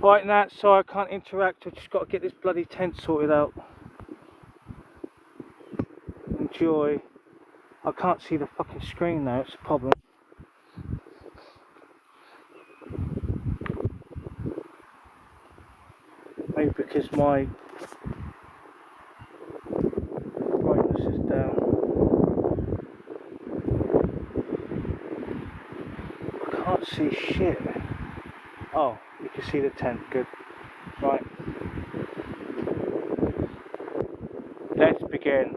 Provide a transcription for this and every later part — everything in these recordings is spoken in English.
Right, now, so I can't interact. I've just got to get this bloody tent sorted out. Enjoy. I can't see the fucking screen now, it's a problem. Maybe because my brightness is down. I can't see shit. Oh, you can see the tent, good. Right. Let's begin.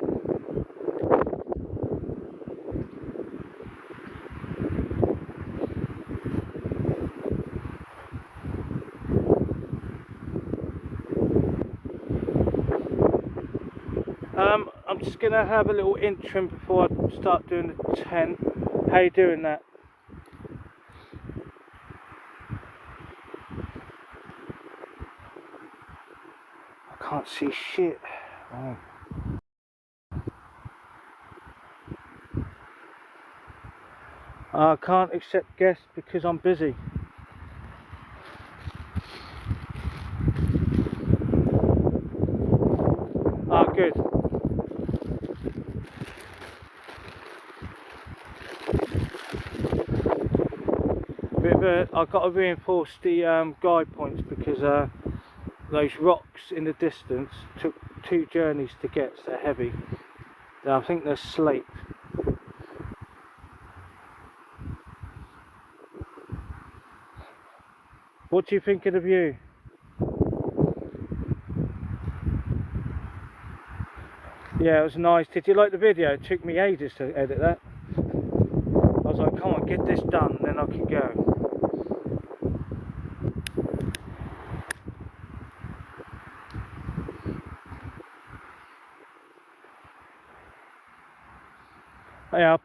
I'm just gonna have a little interim before I start doing the tent. How you doing that? I can't see shit. Oh. I can't accept guests because I'm busy. Ah, good. I've got to reinforce the guide points because those rocks in the distance took 2 journeys to get, so they're heavy. I think they're slate. What do you think of the view? Yeah, it was nice. Did you like the video? It took me ages to edit that. I was like, come on, get this done, then I can go. Yeah, I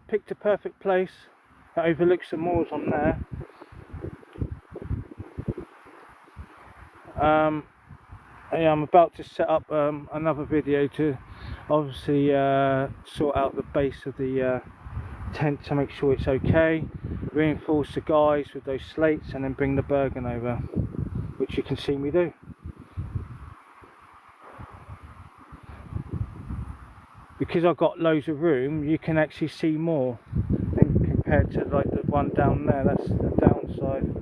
picked a perfect place that overlooks the moors on there. Yeah, I'm about to set up another video to obviously sort out the base of the tent to make sure it's okay, reinforce the guys with those slates, and then bring the Bergen over, which you can see me do. Because I've got loads of room, you can actually see more compared to like the one down there. That's the downside.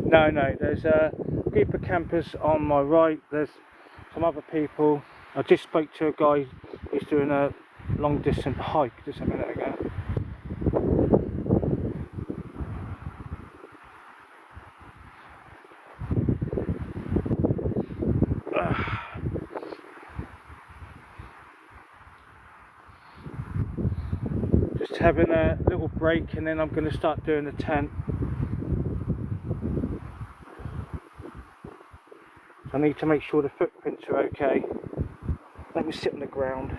No, there's a group of campers on my right. There's some other people. I just spoke to a guy who's doing a long distance hike just a minute ago. Just having a little break, and then I'm going to start doing the tent. I need to make sure the footprints are okay. Let me sit on the ground.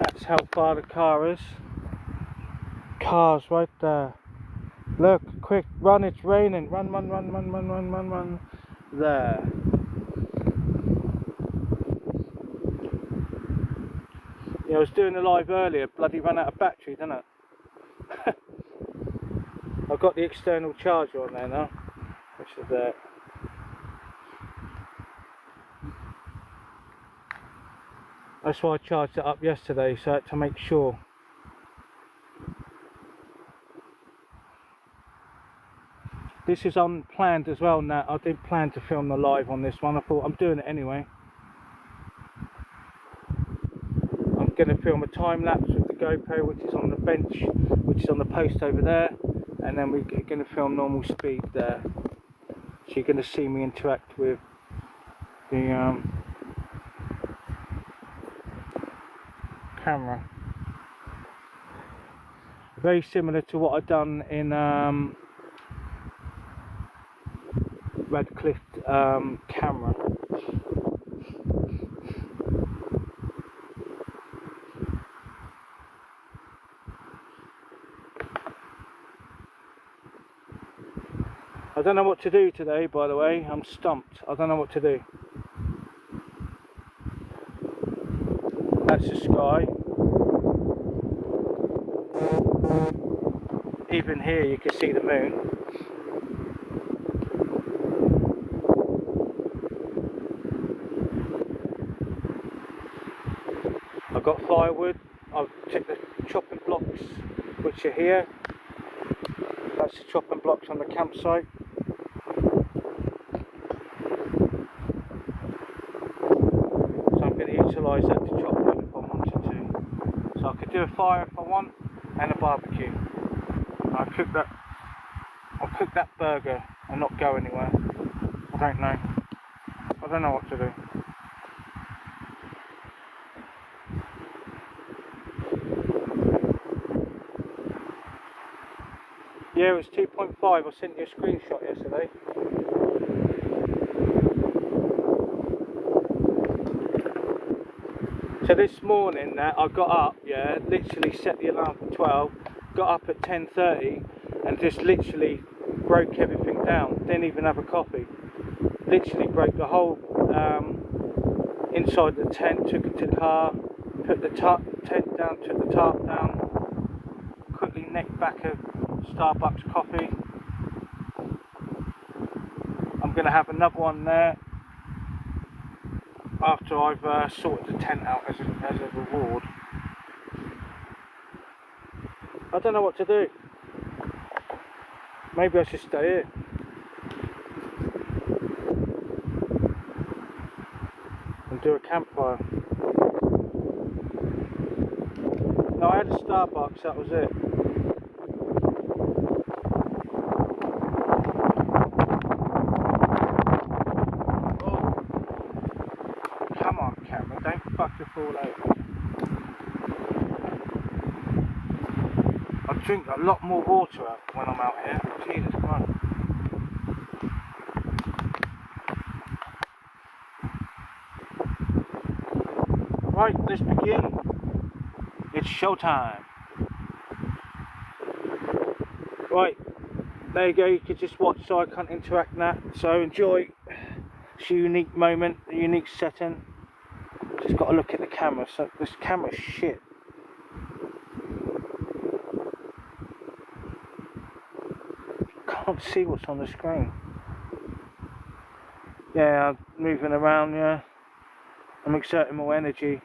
That's how far the car is. Car's right there. Look, quick, run, it's raining. Run. There. Yeah, I was doing the live earlier, bloody ran out of battery, didn't it? I've got the external charger on there now, which is there. That's why I charged it up yesterday, so I had to make sure. This is unplanned as well now. I didn't plan to film the live on this one. I thought I'm doing it anyway. I'm going to film a time lapse with the GoPro, which is on the bench, which is on the post over there, and then we're going to film normal speed there. So you're going to see me interact with the camera. Very similar to what I've done in Radcliffe camera. I don't know what to do today, by the way. I'm stumped. I don't know what to do. That's the sky. even here you can see the moon. I've got firewood. I've took the chopping blocks which are here. That's the chopping blocks on the campsite. So I'm going to utilise that to chop wood if I wanted to. So I could do a fire if I want, and a barbecue. I'll cook that burger and not go anywhere. I don't know. I don't know what to do. Yeah, it was 2.5. I sent you a screenshot yesterday. So this morning I got up, yeah, literally set the alarm for 12, got up at 10:30 and just literally broke everything down. Didn't even have a coffee. Literally broke the whole inside the tent, took it to the car, put the tent down, took the tarp down, quickly nicked back a Starbucks coffee. I'm going to have another one there after I've sorted the tent out as a reward. I don't know what to do. Maybe I should stay here. And do a campfire. No, I had a Starbucks, that was it. Don't fucking fall over. I drink a lot more water when I'm out here. Jesus Christ. Right, let's begin. It's showtime. Right, there you go. You can just watch so I can't interact in that. So enjoy. It's a unique moment, a unique setting. Just got to look at the camera. So this camera's shit. Can't see what's on the screen. Yeah, I'm moving around. Yeah, I'm exerting more energy.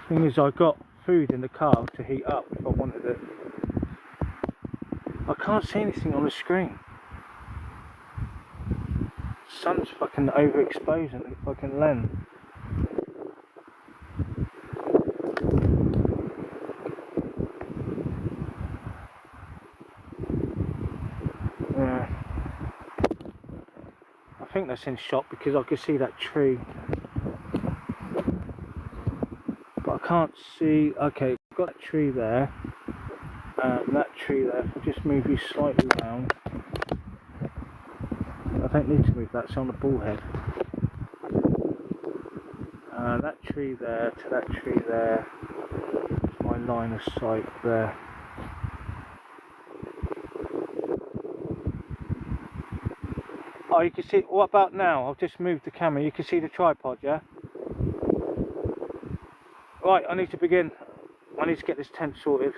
Thing is, I got food in the car to heat up if I wanted it. I can't see anything on the screen. Sun's fucking overexposing the fucking lens. Yeah. I think that's in shot because I can see that tree. But I can't see. Okay, I've got that tree there. And that tree there. If I just move you slightly round. I don't need to move that, it's on the bullhead. That tree there to that tree there. It's my line of sight there. Oh, you can see. What about now? I've just moved the camera. You can see the tripod, yeah? Right, I need to begin. I need to get this tent sorted.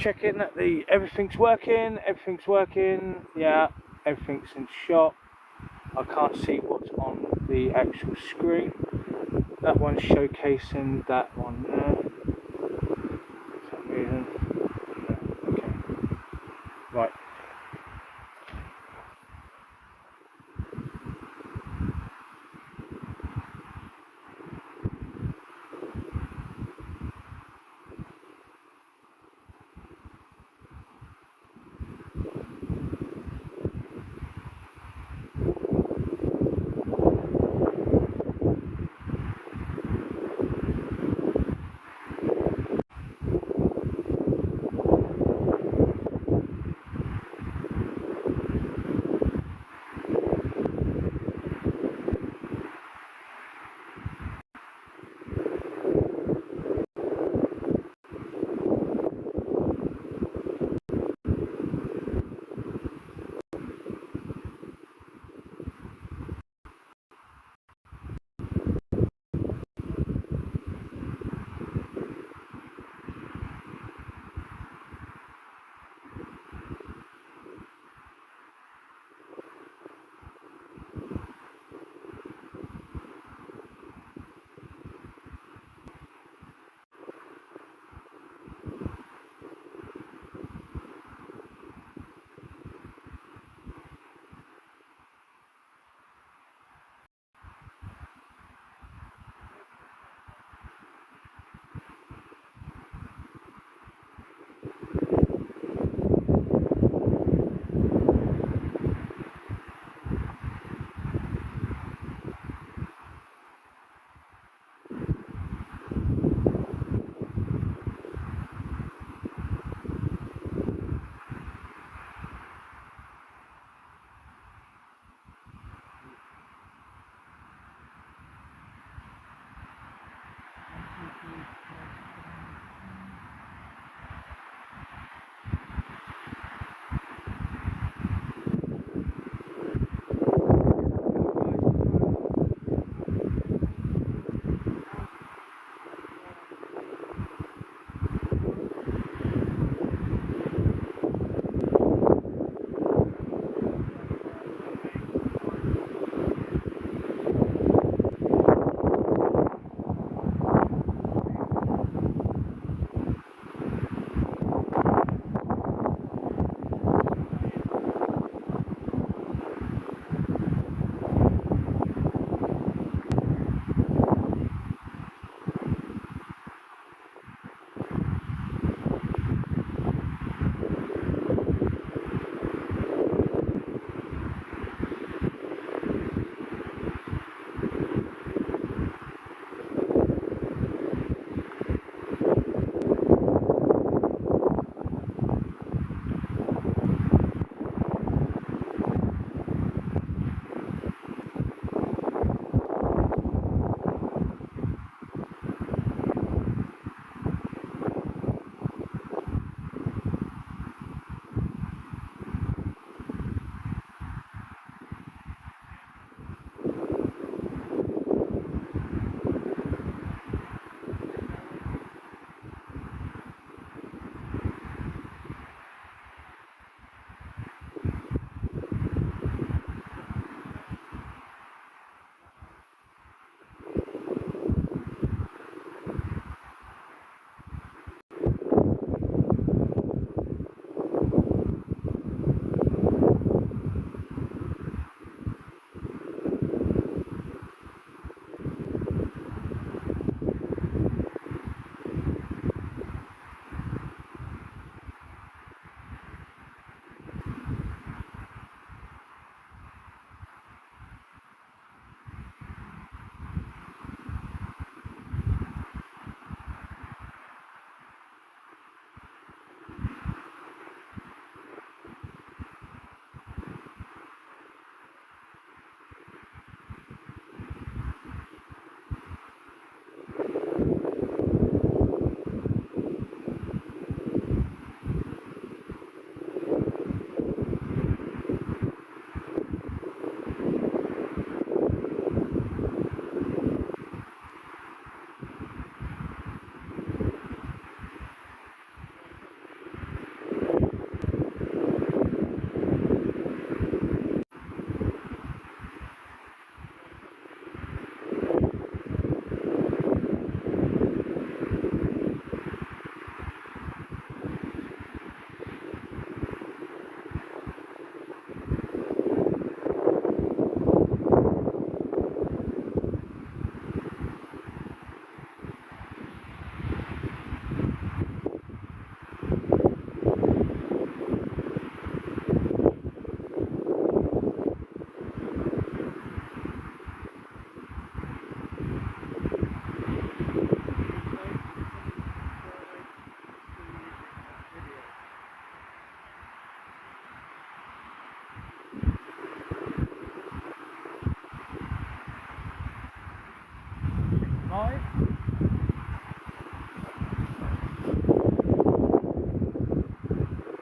checking that everything's working. Everything's working. Yeah, everything's in shot. I can't see what's on the actual screen. That one's showcasing that one there. For some reason. No. Okay. Right. Live.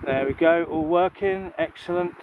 There we go, all working, excellent.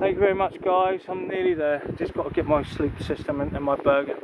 Thank you very much, guys. I'm nearly there. Just got to get my sleep system and my burger.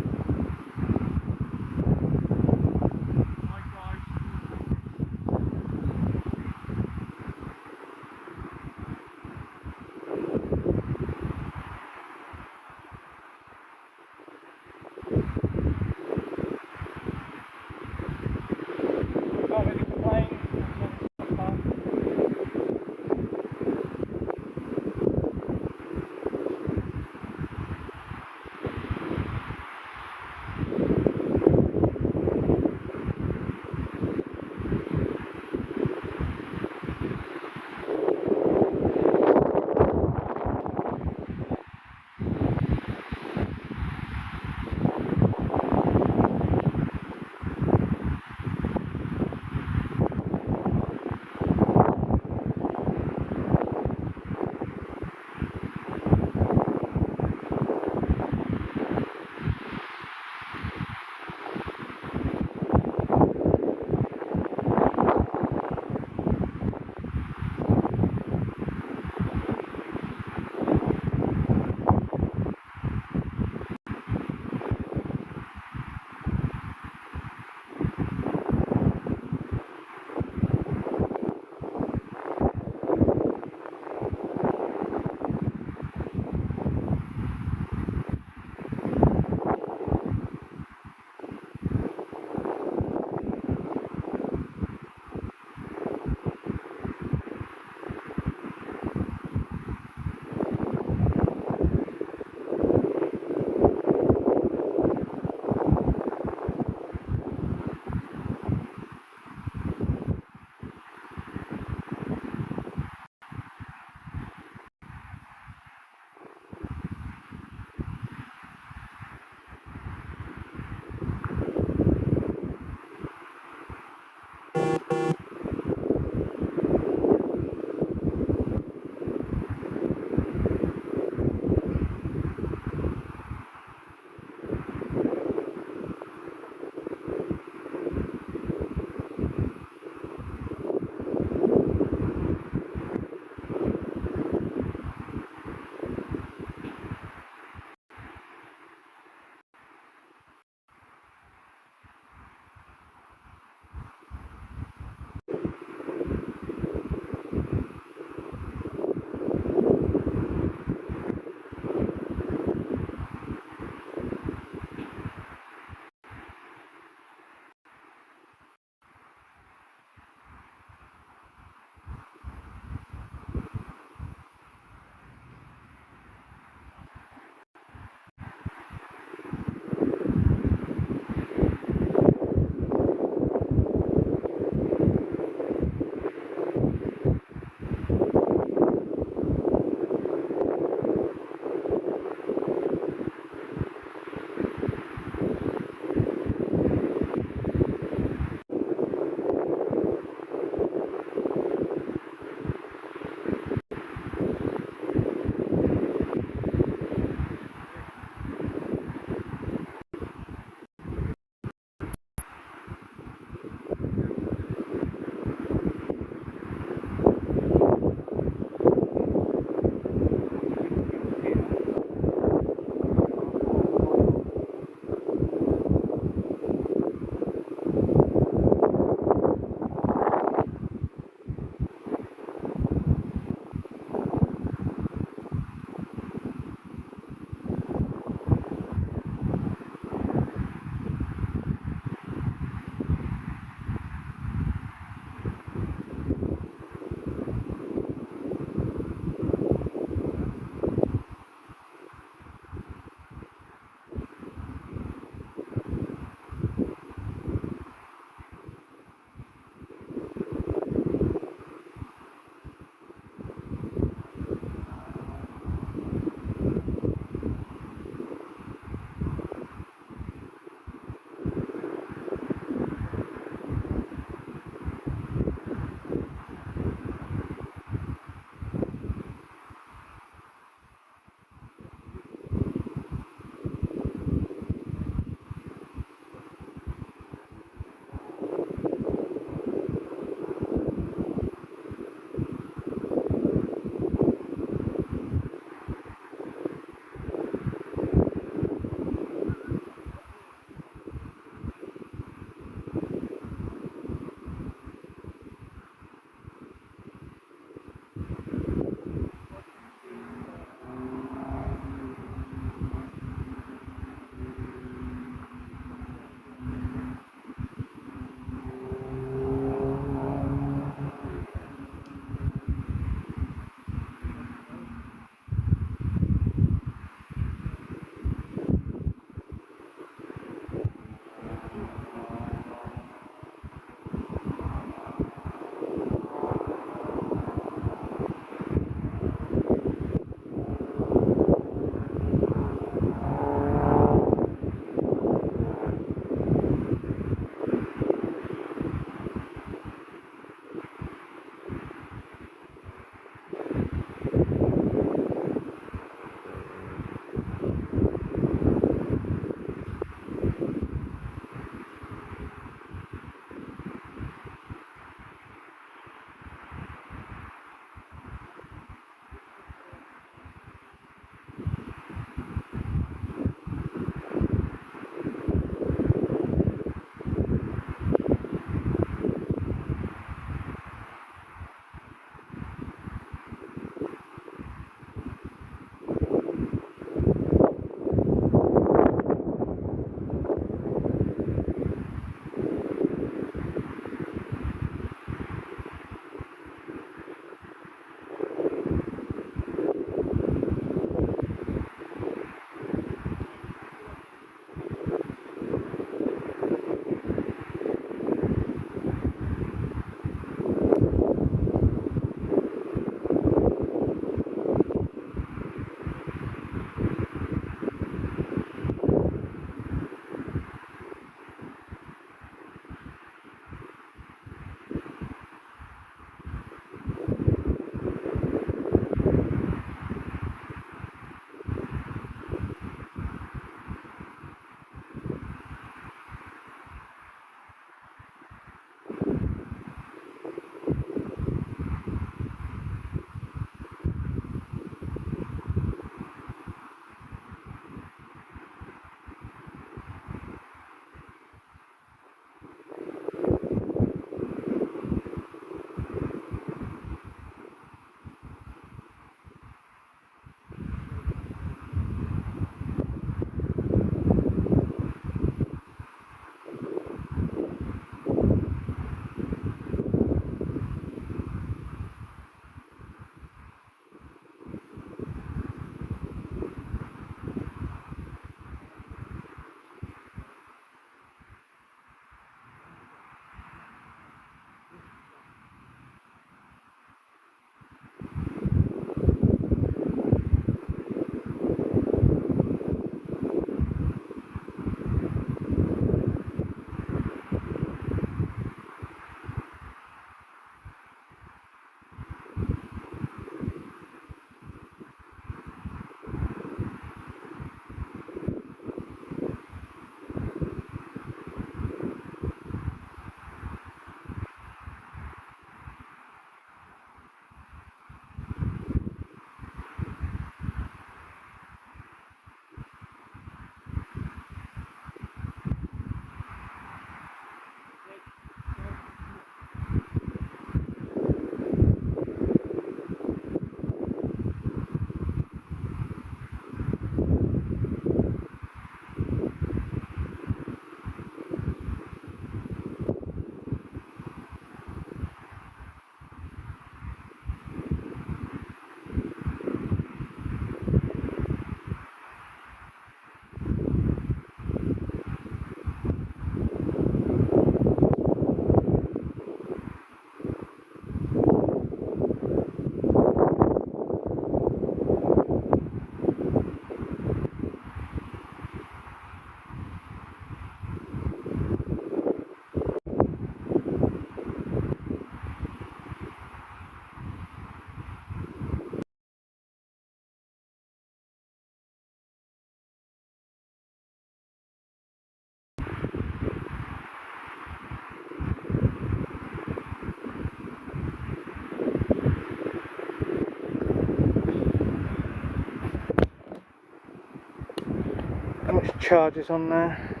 charges on there.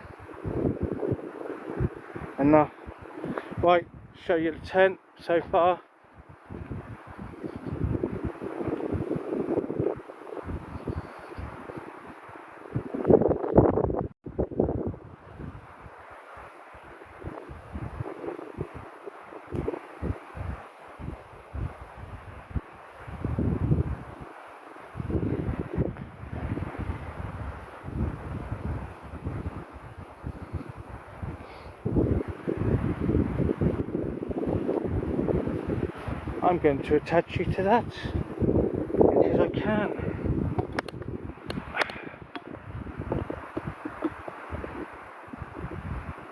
Enough. Right, show you the tent so far. I'm going to attach you to that because I can.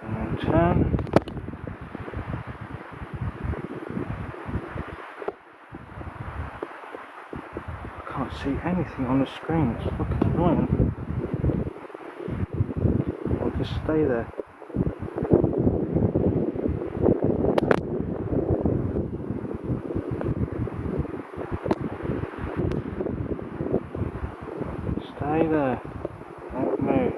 And turn. I can't see anything on the screen, it's fucking annoying. I'll just stay there. Stay there. Don't move.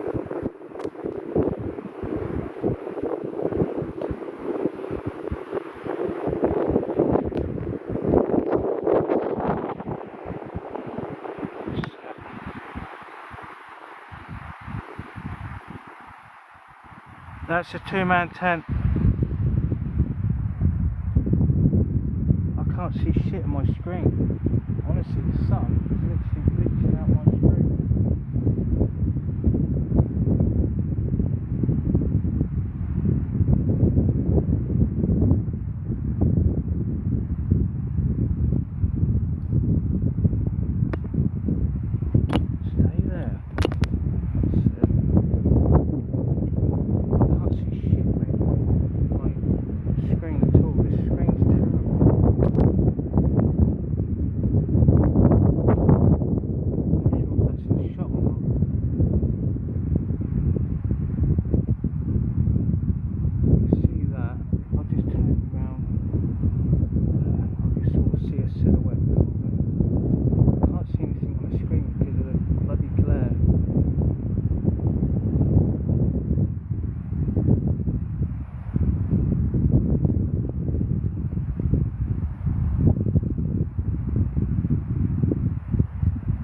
That's a two-man tent. I can't see shit on my screen. Honestly, the sun is literally glitching out my screen. Stay there. I can't see shit, mate. My screen at all. This screen's terrible.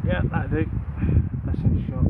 Yeah, that'll do. That's in shot.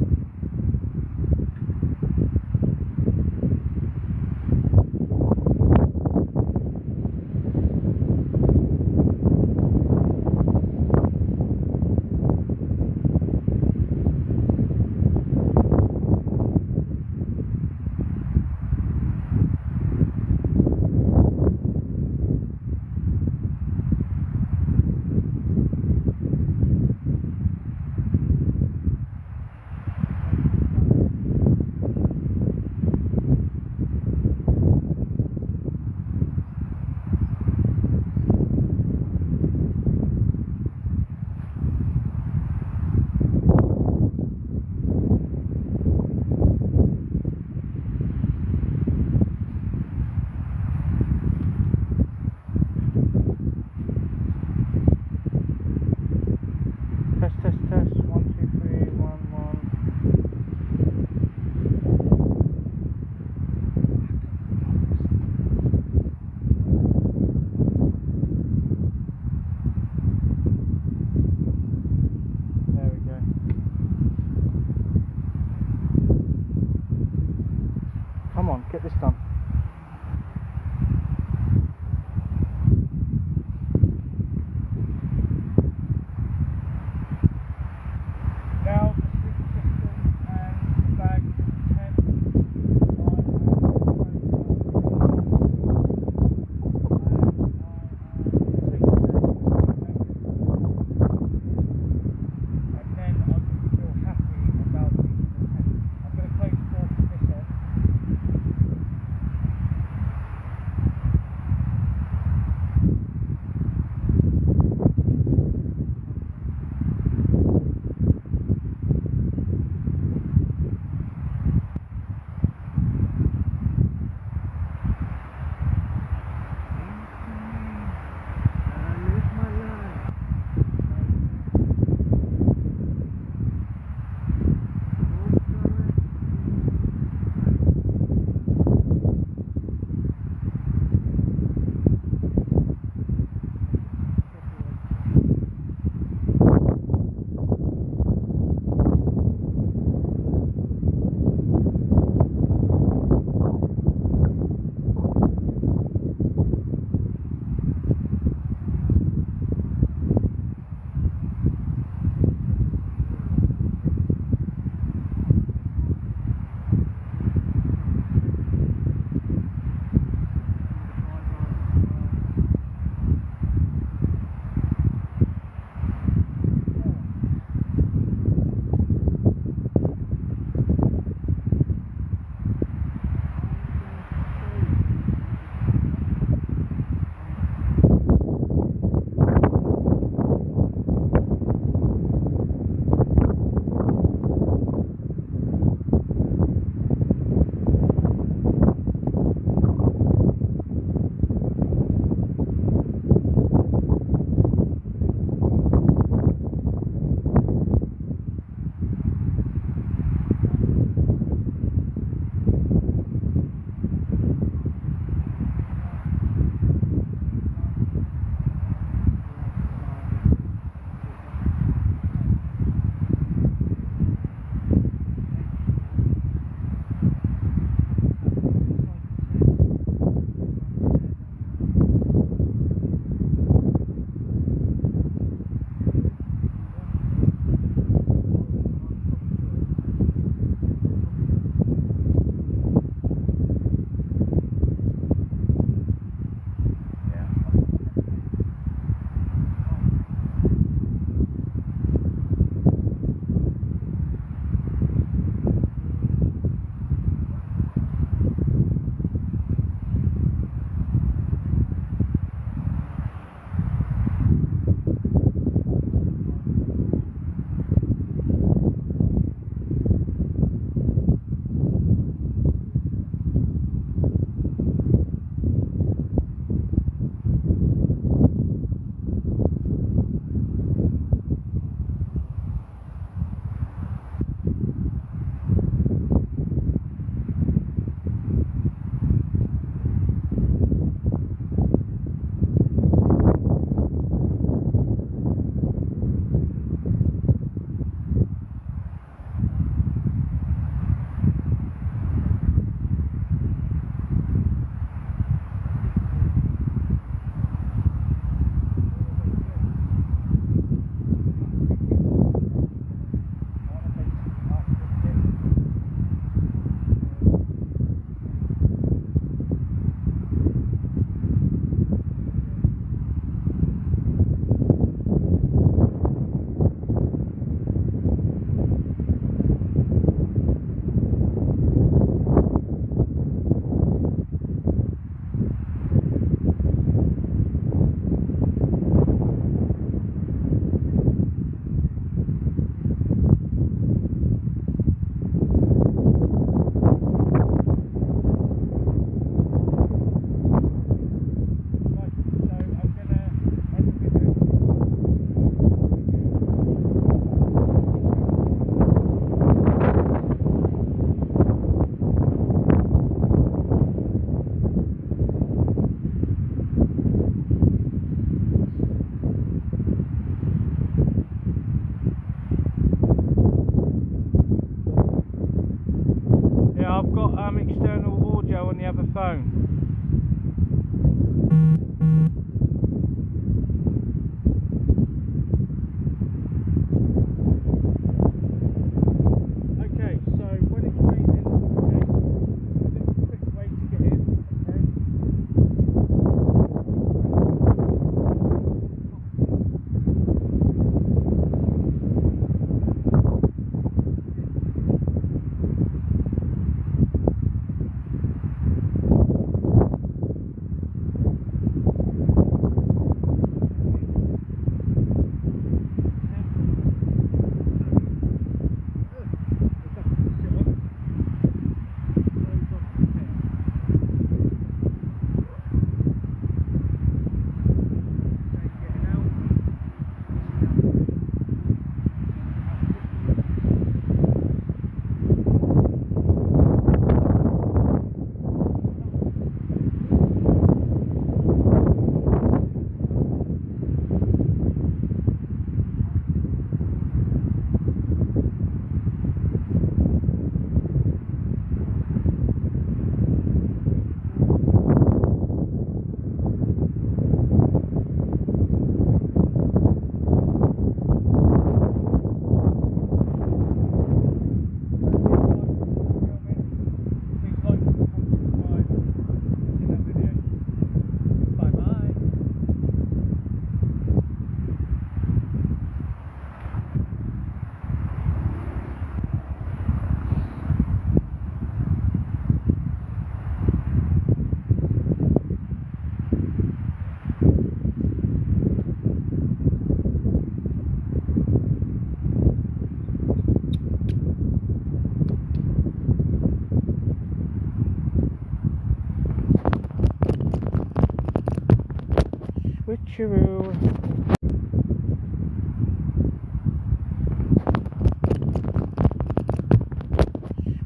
Switcheroo.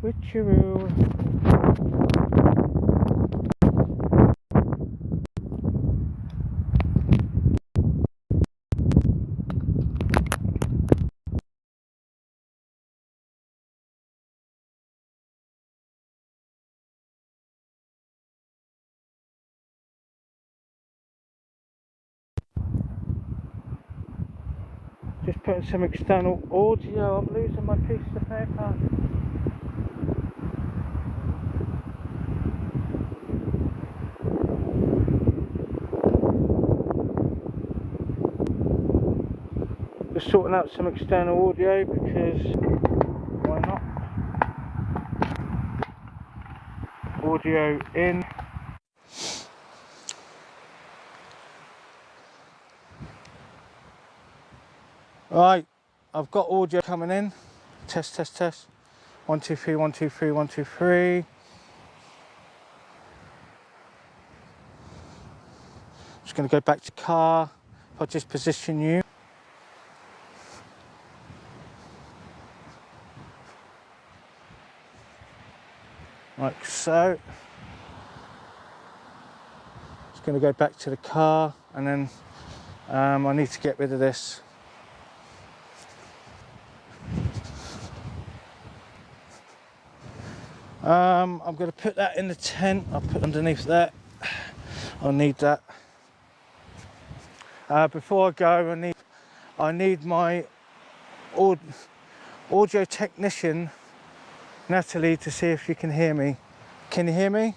Switcheroo. Just putting some external audio. I'm losing my piece of paper. Just sorting out some external audio because why not? Audio in. Right, I've got audio coming in. Test, test, test. 1, 2, 3, 1, 2, 3, 1, 2, 3. Just going to go back to car. If I just position you. Like so. Just going to go back to the car and then I need to get rid of this. I'm going to put that in the tent. I'll put underneath that. I'll need that. Before I go, I need my audio technician, Natalie, to see if you can hear me. Can you hear me?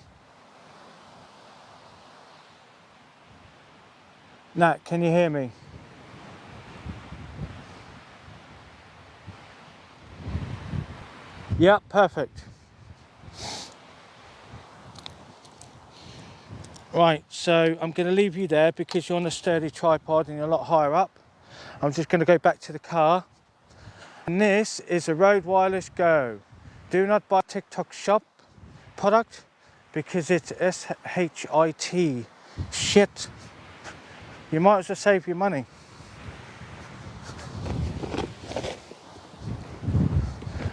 Nat, can you hear me? Yeah, perfect. Right, so I'm going to leave you there because you're on a sturdy tripod and you're a lot higher up. I'm just going to go back to the car. And this is a Rode Wireless Go. Do not buy TikTok shop product because it's SHIT. Shit. You might as well save your money.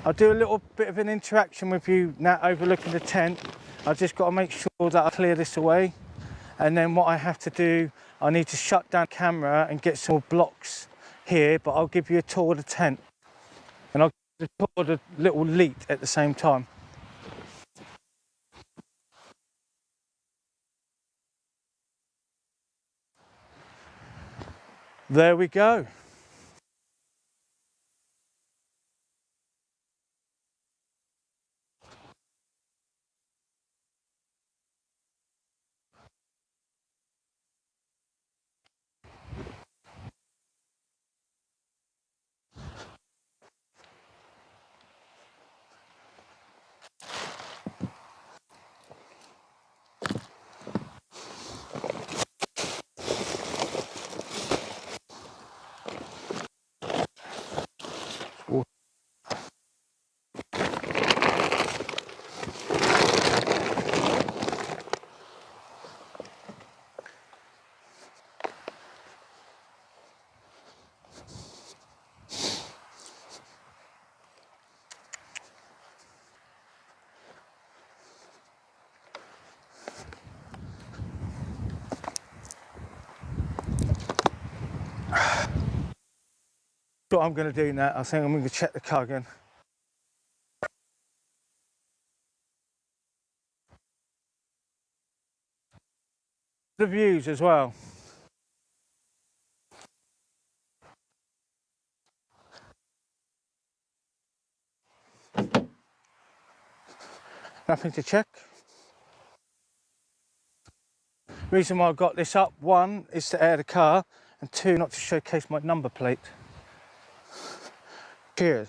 I'll do a little bit of an interaction with you now overlooking the tent. I've just got to make sure that I clear this away. And then what I have to do, I need to shut down camera and get some more blocks here, but I'll give you a tour of the tent. And I'll give you a tour of the little leat at the same time. There we go. What I'm going to do now, I think I'm going to check the car again. The views as well. Nothing to check. Reason why I got this up, one, is to air the car, and two, not to showcase my number plate. Cheers.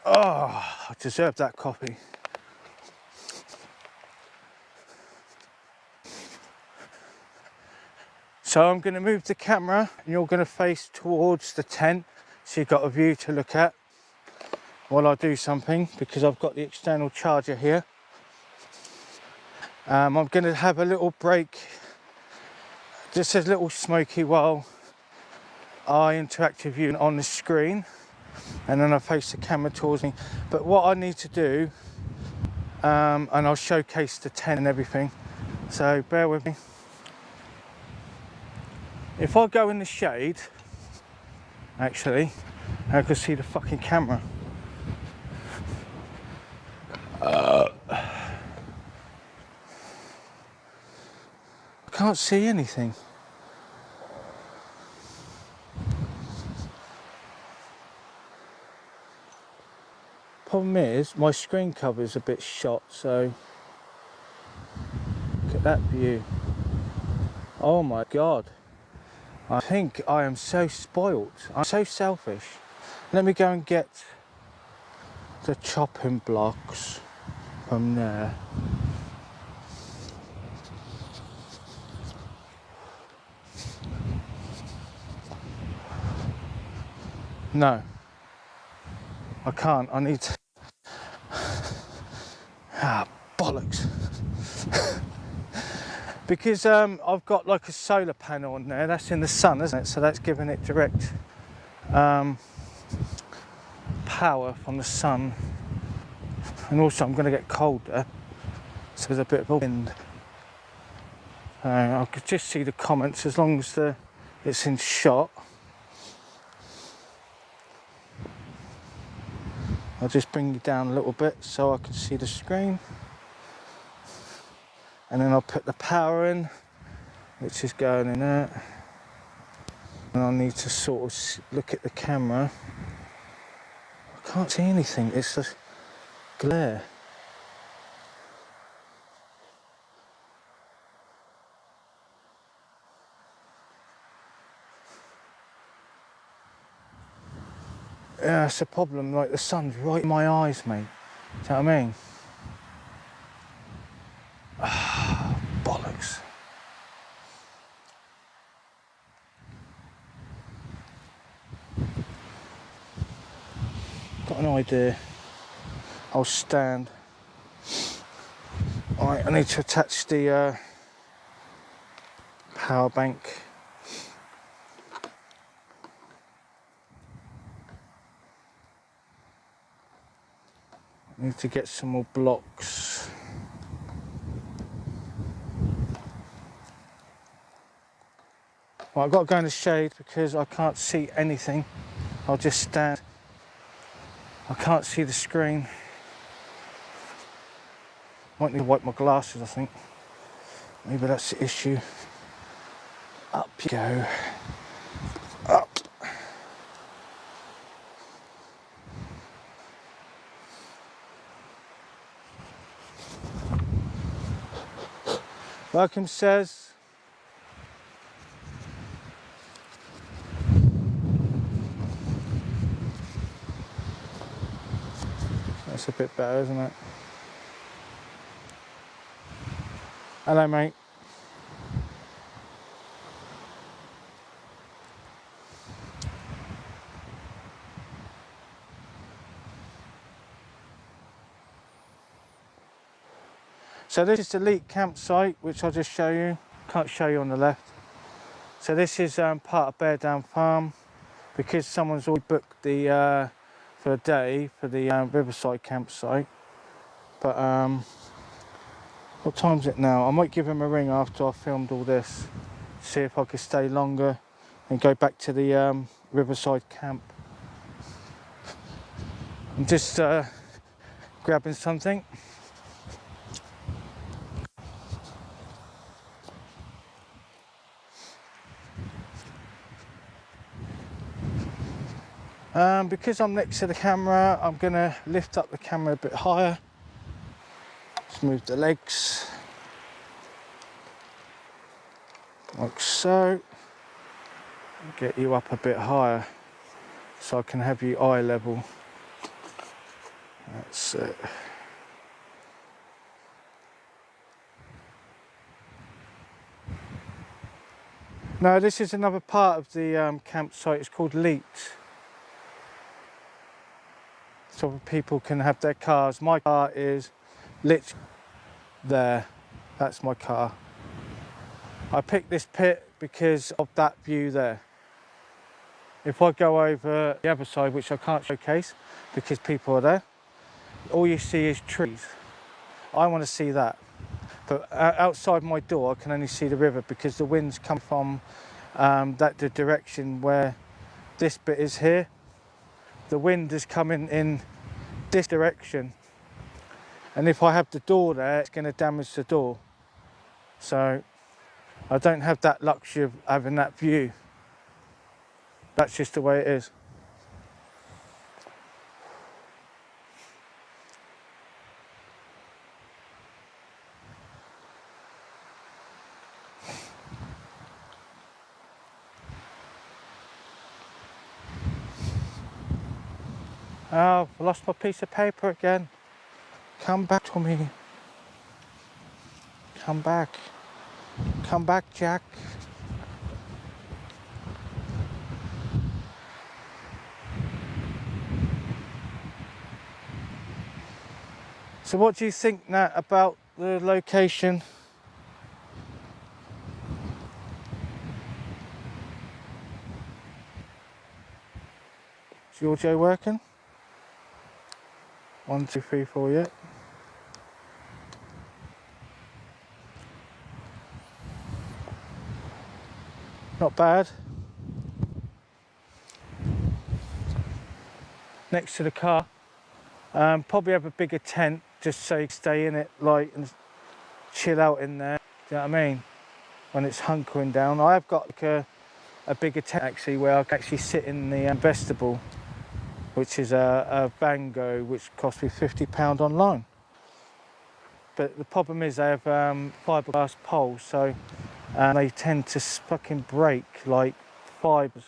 Oh, I deserve that coffee. So I'm going to move the camera and you're going to face towards the tent so you've got a view to look at while I do something, because I've got the external charger here. I'm going to have a little break, just a little smoky while I interact with you on the screen, and then I face the camera towards me. But what I need to do, and I'll showcase the tent and everything, so bear with me. If I go in the shade, actually, I can see the fucking camera. I can't see anything. Problem is, my screen cover is a bit shot, so look at that view. Oh my God. I think I am so spoilt. I'm so selfish. Let me go and get the chopping blocks from there. No, I can't. I need to. Bollocks. Because I've got like a solar panel on there. That's in the sun, isn't it? So that's giving it direct power from the sun. And also I'm going to get colder, so there's a bit of a wind. I could just see the comments as long as it's in shot. I'll just bring you down a little bit so I can see the screen. And then I'll put the power in, which is going in there. And I need to sort of look at the camera. I can't see anything, it's a glare. Yeah, it's a problem, like the sun's right in my eyes, mate. Do you know what I mean? Bollocks. Got an idea. I'll stand. Alright, I need to attach the power bank. I need to get some more blocks. Well, I've got to go in the shade because I can't see anything. I'll just stand. I can't see the screen. Might need to wipe my glasses, I think. Maybe that's the issue. Up you go. Up. Welcome, says. That's a bit better, isn't it? Hello, mate. So this is the Leek campsite, which I'll just show you. Can't show you on the left. So this is part of Bear Down Farm, because someone's already booked the for a day for the Riverside campsite. But what time's it now? I might give him a ring after I've filmed all this, see if I could stay longer and go back to the Riverside camp. I'm just grabbing something. Because I'm next to the camera, I'm going to lift up the camera a bit higher. Just move the legs, like so. Get you up a bit higher so I can have you eye level. That's it. Now this is another part of the campsite. It's called Leet. So people can have their cars. My car is lit there. That's my car. I picked this pit because of that view there. If I go over the other side, which I can't showcase because people are there, all you see is trees. I want to see that. But outside my door, I can only see the river because the winds come from the direction where this bit is here. The wind is coming in this direction. And if I have the door there, it's going to damage the door. So I don't have that luxury of having that view. That's just the way it is. Oh, I've lost my piece of paper again. Come back to me. Come back. Come back, Jack. So what do you think, Nat, about the location? Is your Joe working? 1, 2, 3, 4, yeah. Not bad. Next to the car. Probably have a bigger tent just so you can stay in it like and chill out in there. Do you know what I mean? When it's hunkering down. I have got like a bigger tent actually where I can actually sit in the vestibule, which is a Vango which cost me £50 online. But the problem is they have fiberglass poles, so they tend to fucking break like fibres.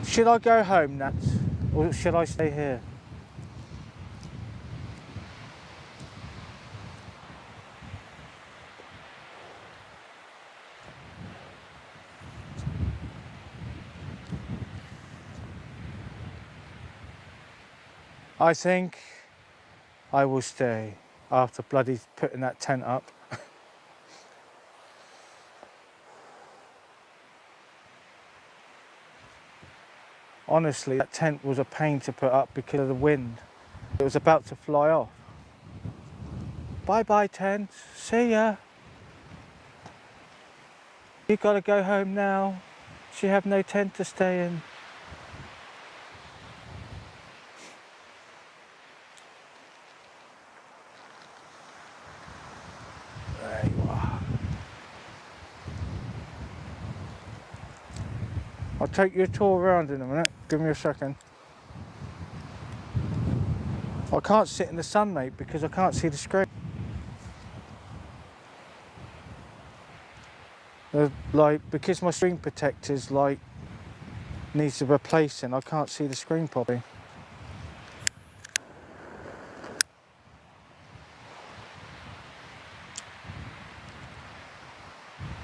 Should I go home, Nat, or should I stay here? I think I will stay after bloody putting that tent up. Honestly, that tent was a pain to put up because of the wind. It was about to fly off. Bye-bye, tent. See ya. You gotta go home now. She have no tent to stay in. There you are. I'll take you a tour around in a minute. Give me a second. I can't sit in the sun, mate, because I can't see the screen. Because my screen protector's needs replacing, I can't see the screen properly.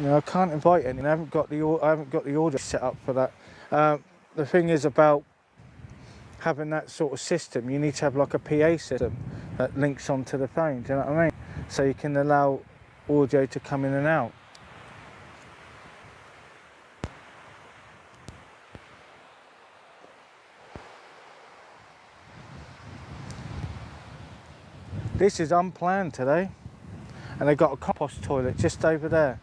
You know, I can't invite anyone. I haven't got the audio set up for that. The thing is about having that sort of system, you need to have like a PA system that links onto the phone. Do you know what I mean? So you can allow audio to come in and out. This is unplanned today, and they got a compost toilet just over there.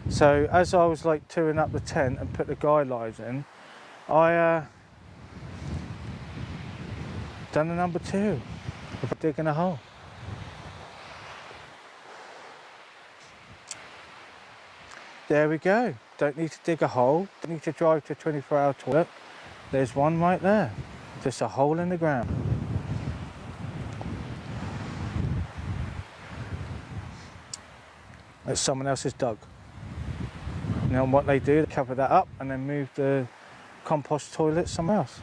So as I was like touring up the tent and put the guy lines in, I done the number 2 of digging a hole. There we go. Don't need to dig a hole. Don't need to drive to a 24-hour toilet. There's one right there. Just a hole in the ground. That someone else has dug. Now what they do, they cover that up and then move the compost toilet somewhere else.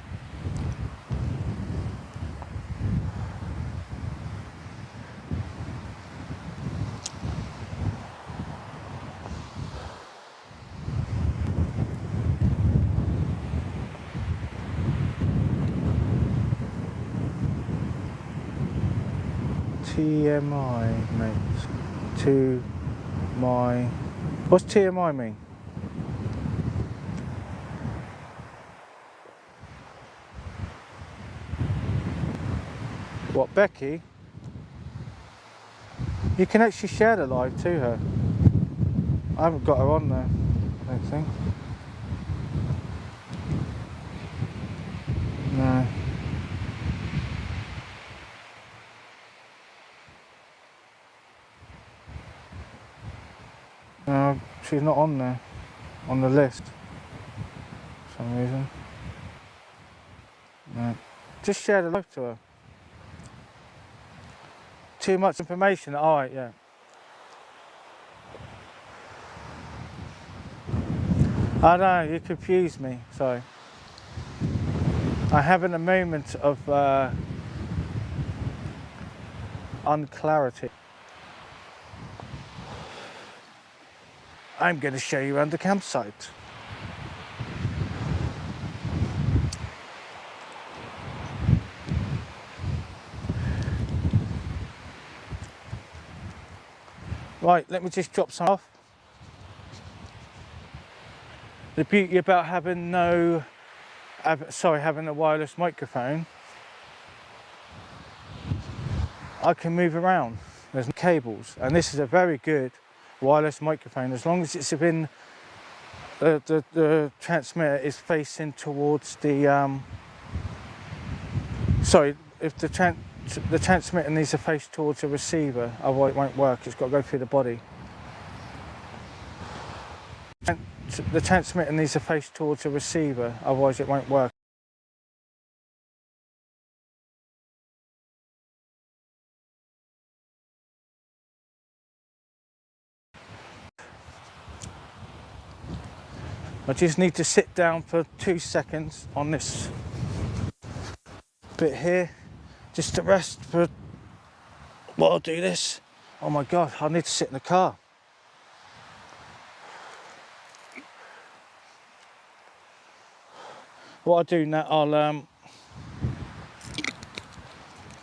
TMI, mate. To my... What's TMI mean? What, Becky? You can actually share the live to her. I haven't got her on there, I don't think. No. No, she's not on there, on the list, for some reason. No. Just share the live to her. Too much information? Alright, yeah. I know, you confused me, sorry. I'm having a moment of unclarity. I'm going to show you around the campsite. Right, let me just drop some off. The beauty about having having a wireless microphone, I can move around. There's no cables, and this is a very good wireless microphone as long as it's within the transmitter is facing towards the sorry, if the transmitter needs to face towards the receiver, otherwise it won't work. It's got to go through the body. The transmitter needs to face towards the receiver, otherwise it won't work. I just need to sit down for 2 seconds on this bit here, just to rest for while I do this. Oh my God, I need to sit in the car. What I'll do now, I'll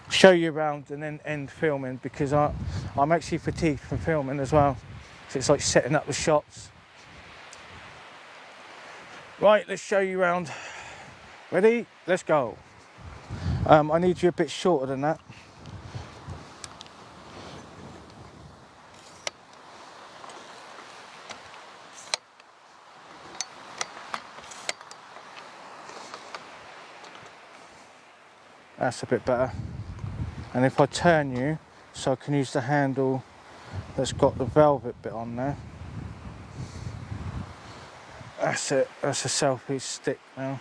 show you around and then end filming, because I'm actually fatigued from filming as well. So it's like setting up the shots. Right, let's show you around. Ready? Let's go. I need you a bit shorter than that. That's a bit better. And if I turn you, so I can use the handle that's got the velvet bit on there. That's it, that's a selfie stick now.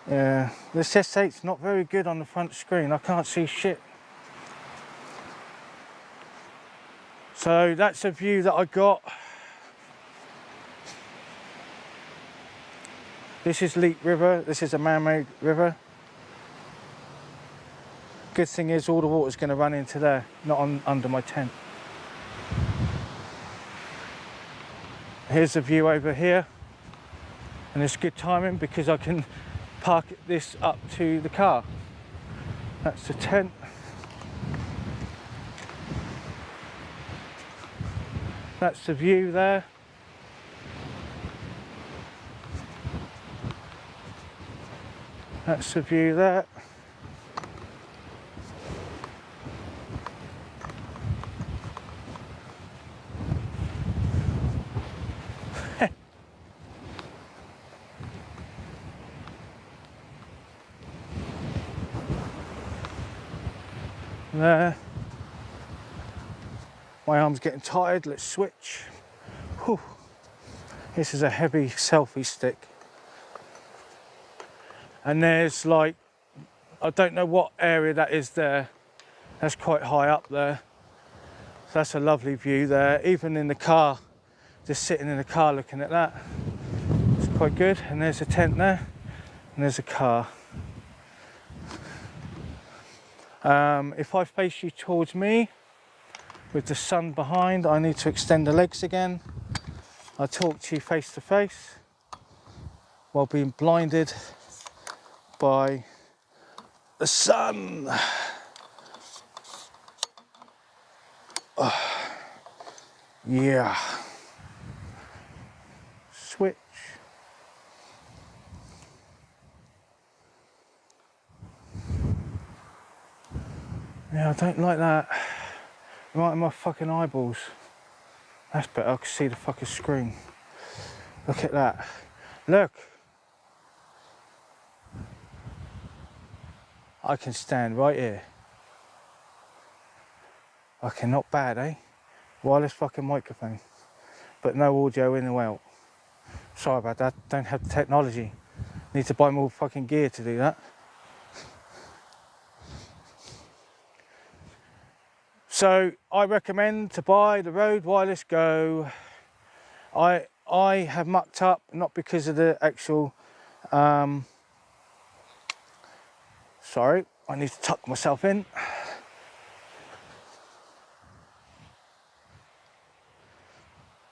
Yeah, this S8's not very good on the front screen, I can't see shit. So that's a view that I got. This is Leap River, this is a man-made river. Good thing is all the water's going to run into there, not under my tent. Here's the view over here, and it's good timing because I can park this up to the car. That's the tent. That's the view there. That's the view there. There. My arm's getting tired, let's switch. Whew. This is a heavy selfie stick. And there's like, I don't know what area that is there. That's quite high up there. So that's a lovely view there. Even in the car, just sitting in the car looking at that. It's quite good. And there's a tent there, and there's a car. If I face you towards me, with the sun behind, I need to extend the legs again. I talk to you face to face, while being blinded by the sun. Yeah. Switch. Yeah, I don't like that. Right in my fucking eyeballs. That's better, I can see the fucking screen. Look at that. Look. I can stand right here. Okay, not bad, eh? Wireless fucking microphone. But no audio in or out. Sorry about that, don't have the technology. Need to buy more fucking gear to do that. So I recommend to buy the Rode Wireless Go. I have mucked up, not because of the actual sorry, I need to tuck myself in.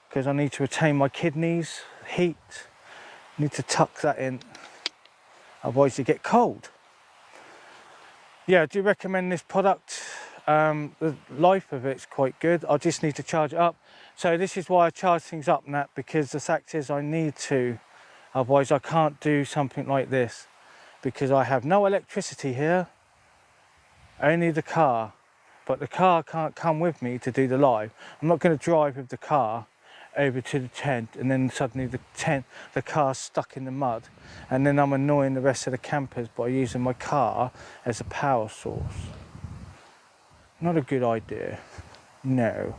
Because I need to retain my kidneys, heat. Need to tuck that in, otherwise you get cold. Yeah, I do recommend this product. The life of it's quite good. I just need to charge it up. So this is why I charge things up, Nat, because the fact is I need to. Otherwise I can't do something like this. Because I have no electricity here, only the car. But the car can't come with me to do the live. I'm not going to drive with the car over to the tent and then suddenly the car's stuck in the mud, and then I'm annoying the rest of the campers by using my car as a power source. Not a good idea, no.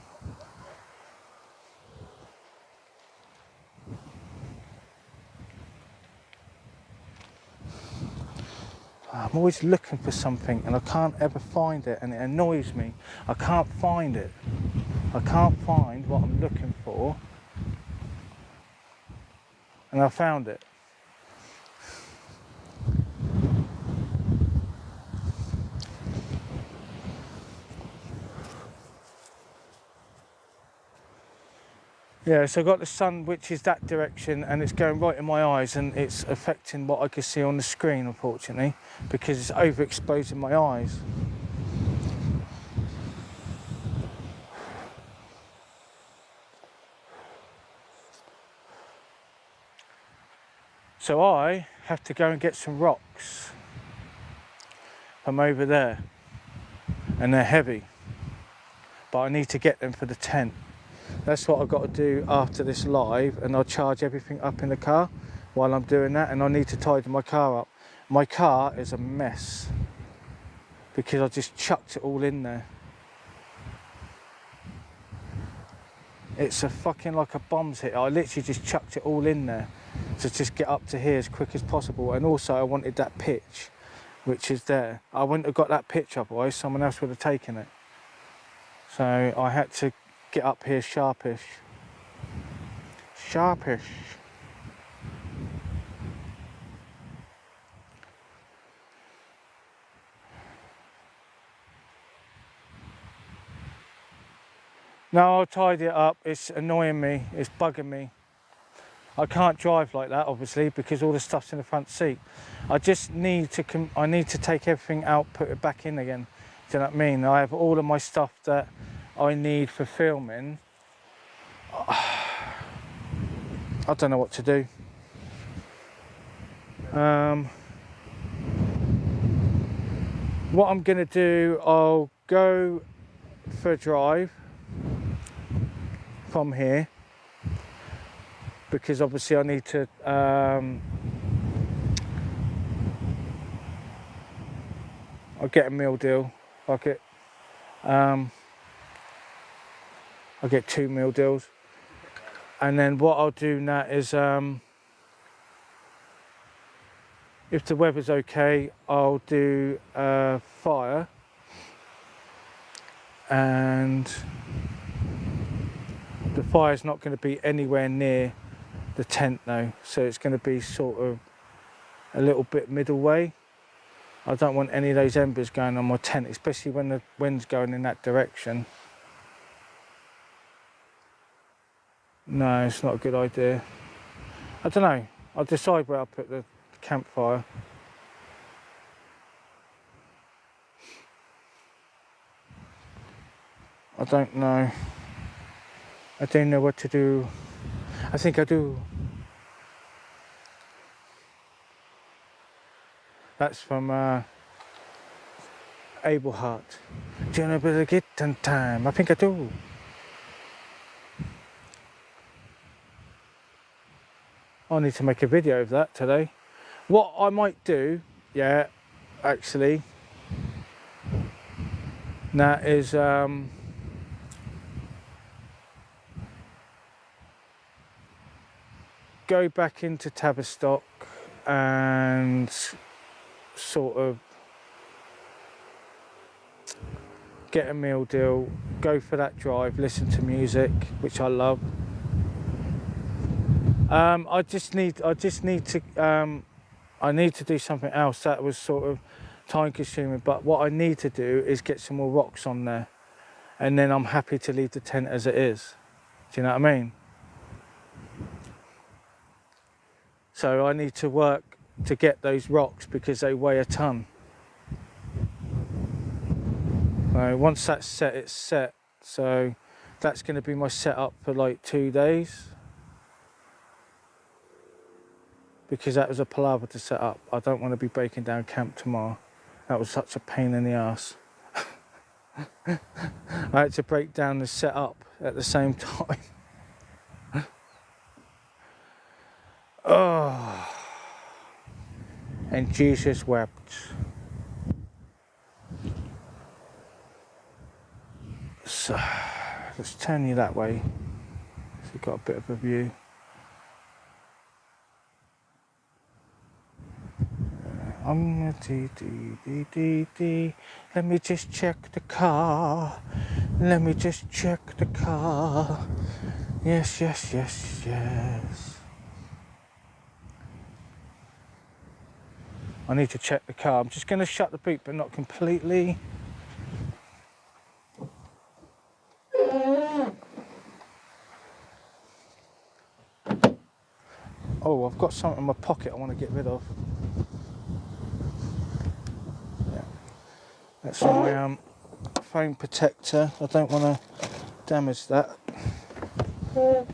I'm always looking for something and I can't ever find it, and it annoys me. I can't find it. I can't find what I'm looking for. And I found it. Yeah, so I've got the sun, which is that direction, and it's going right in my eyes, and it's affecting what I can see on the screen, unfortunately, because it's overexposing my eyes. So I have to go and get some rocks from over there, and they're heavy, but I need to get them for the tent. That's what I've got to do after this live, and I'll charge everything up in the car while I'm doing that, and I need to tidy my car up. My car is a mess because I just chucked it all in there. It's a fucking like a bomb's hit. I literally just chucked it all in there to just get up to here as quick as possible. And also I wanted that pitch, which is there. I wouldn't have got that pitch otherwise, someone else would have taken it. So I had to get up here sharpish. Sharpish. No, I'll tidy it up. It's annoying me. It's bugging me. I can't drive like that, obviously, because all the stuff's in the front seat. I just need to. I need to take everything out, put it back in again. Do you know what I mean? I have all of my stuff that I need for filming. I don't know what to do. What I'm gonna do, I'll go for a drive from here, because obviously I need to I'll get a meal deal. I'll get 2 meal deals, and then what I'll do now is if the weather's okay, I'll do a fire, and the fire's not going to be anywhere near the tent though, so it's going to be sort of a little bit middle way. I don't want any of those embers going on my tent, especially when the wind's going in that direction. No, it's not a good idea. I don't know, I'll decide where I'll put the campfire. I don't know. I don't know what to do. I think I do. That's from Abel Hart. Do you know about the kitten time? I think I do. I need to make a video of that today. What I might do, yeah, actually, that is go back into Tavistock and sort of get a meal deal, go for that drive, listen to music, which I love. I need to do something else that was sort of time consuming, but what I need to do is get some more rocks on there, and then I'm happy to leave the tent as it is. Do you know what I mean? So I need to work to get those rocks because they weigh a ton. So once that's set, it's set. So that's going to be my setup for like 2 days. Because that was a palaver to set up. I don't want to be breaking down camp tomorrow. That was such a pain in the ass. I had to break down the setup at the same time. Oh. And Jesus wept. So let's turn you that way. So you've got a bit of a view. Let me just check the car. Let me just check the car. Yes, yes, yes, yes. I need to check the car. I'm just going to shut the boot, but not completely. Oh, I've got something in my pocket I want to get rid of. Yeah. That's my phone protector. I don't want to damage that. Here.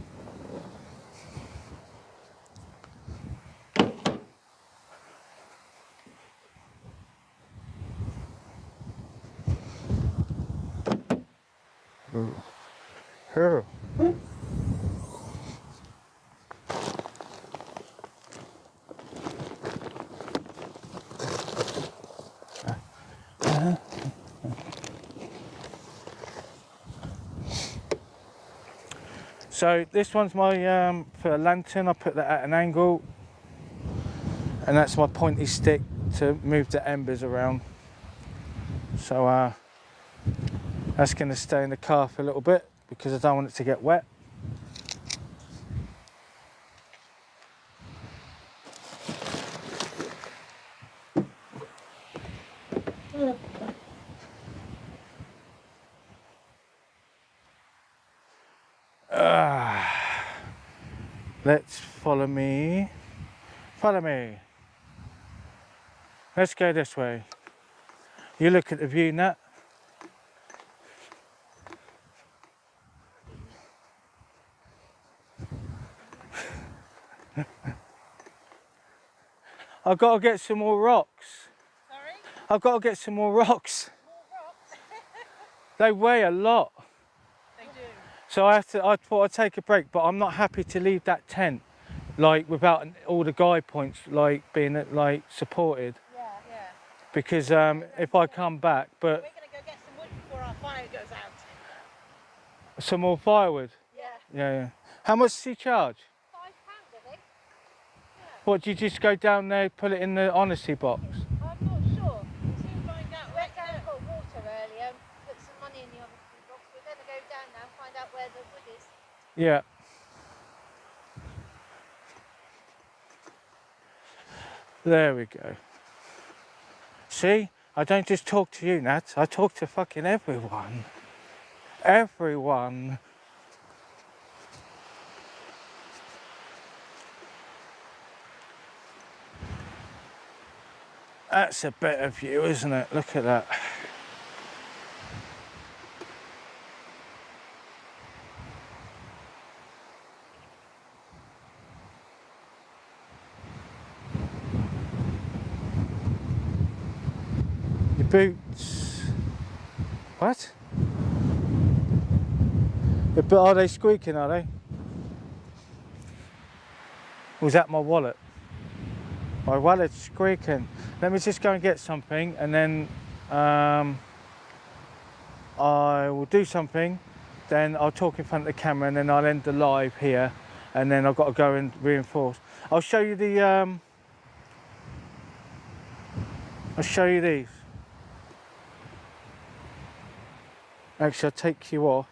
So this one's my for a lantern. I put that at an angle, and that's my pointy stick to move the embers around. So that's going to stay in the car for a little bit because I don't want it to get wet. Let's follow me. Follow me. Let's go this way. You look at the view, Nat. I've got to get some more rocks. Sorry? I've got to get some more rocks. More rocks? They weigh a lot. They do. So I thought I'd take a break, but I'm not happy to leave that tent like without all the guide points like being like supported. Yeah, yeah. Because if I come back, but We're going to go get some wood before our fire goes out. some more firewood. Yeah. Yeah. How much does he charge? £5, I think. What, do you just go down there, put it in the honesty box? I'm not sure. We'll soon find out. We went down and got water earlier, put some money in the honesty box. We're going to go down now and find out where the wood is. Yeah. There we go. See, I don't just talk to you, Nat. I talk to fucking everyone. Everyone. That's a better view, isn't it? Look at that. Boots. What? But are they squeaking, are they? Was that my wallet? My wallet's squeaking. Let me just go and get something, and then I will do something, then I'll talk in front of the camera, and then I'll end the live here, and then I've got to go and reinforce. I'll show you the I'll show you these. Actually, I'll take you off.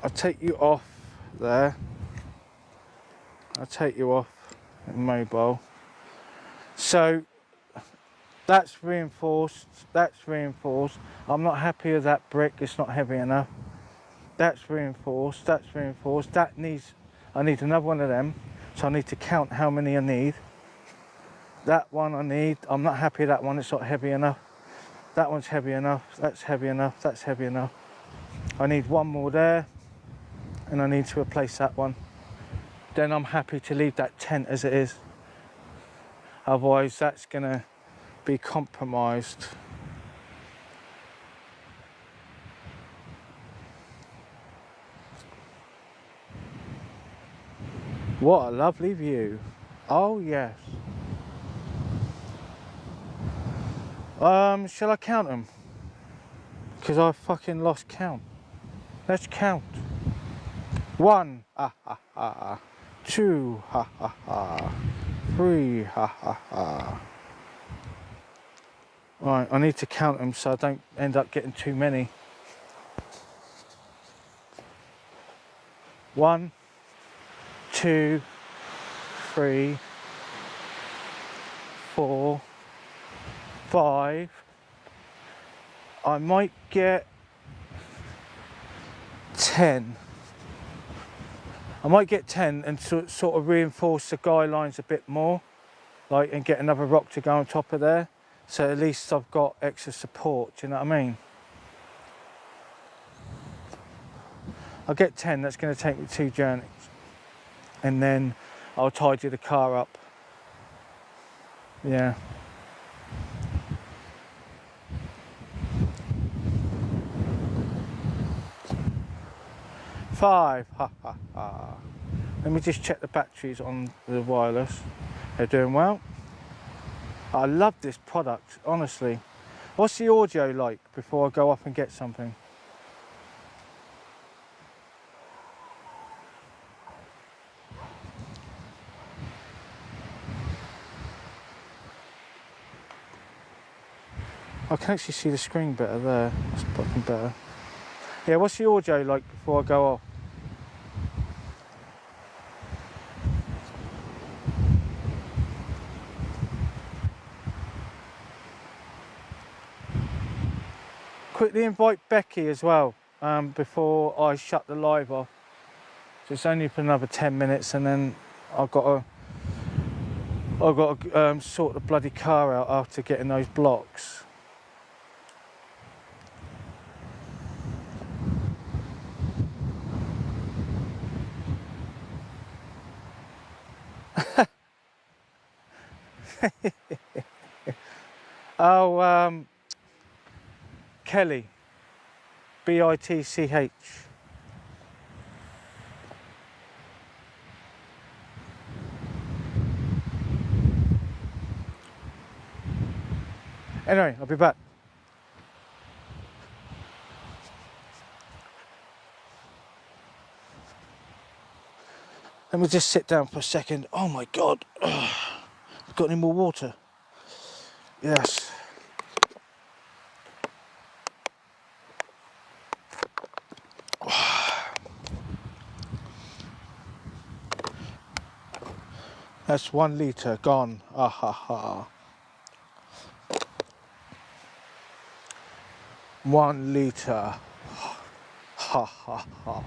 I'll take you off there. I'll take you off mobile. So that's reinforced, that's reinforced. I'm not happy with that brick, it's not heavy enough. That's reinforced, that's reinforced. That needs, I need another one of them. So I need to count how many I need. That one I need, I'm not happy with that one, it's not heavy enough. That one's heavy enough, that's heavy enough, that's heavy enough. I need one more there, and I need to replace that one. Then I'm happy to leave that tent as it is. Otherwise that's gonna be compromised. What a lovely view. Oh yes. Shall I count them? Because I fucking lost count. Let's count. 1, ha ha ha. 2, ha ha ha. 3, ha ha ha. Right, I need to count them so I don't end up getting too many. 1, 2, 3, 4, 5. I might get 10. I might get 10 and sort of reinforce the guy lines a bit more, like, and get another rock to go on top of there. So at least I've got extra support, do you know what I mean? I'll get 10, that's going to take me 2 journeys. And then I'll tidy the car up. Yeah. Five, ha ha ha. Let me just check the batteries on the wireless. They're doing well. I love this product, honestly. What's the audio like before I go off and get something? I can actually see the screen better there. That's fucking better. Yeah, what's the audio like before I go off? Quickly invite Becky as well before I shut the live off. So it's only for another 10 minutes, and then I've got to sort the bloody car out after getting those blocks. Oh, Kelly, B-I-T-C-H. Anyway, I'll be back. Let me just sit down for a second. Oh my God. Got any more water? Yes. That's 1 litre gone. Ah ha ha. 1 litre. Ha ha ha.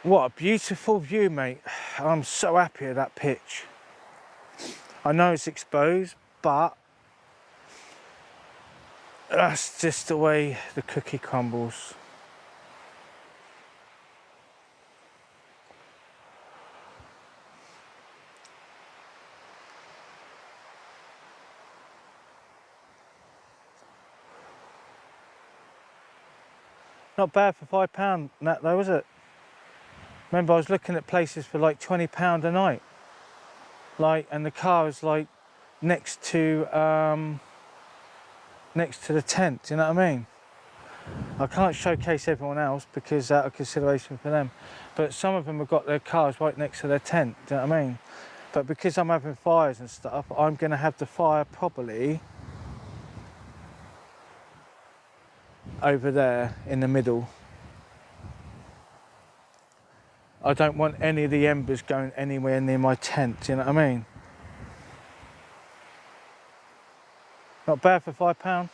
What a beautiful view, mate. I'm so happy with that pitch. I know it's exposed, but that's just the way the cookie crumbles. Not bad for £5 that though, is it? Remember, I was looking at places for like £20 a night. Like, and the car is like next to the tent, do you know what I mean? I can't showcase everyone else because out of consideration for them, but some of them have got their cars right next to their tent, do you know what I mean? But because I'm having fires and stuff, I'm going to have the fire probably over there in the middle. I don't want any of the embers going anywhere near my tent, do you know what I mean? Not bad for £5.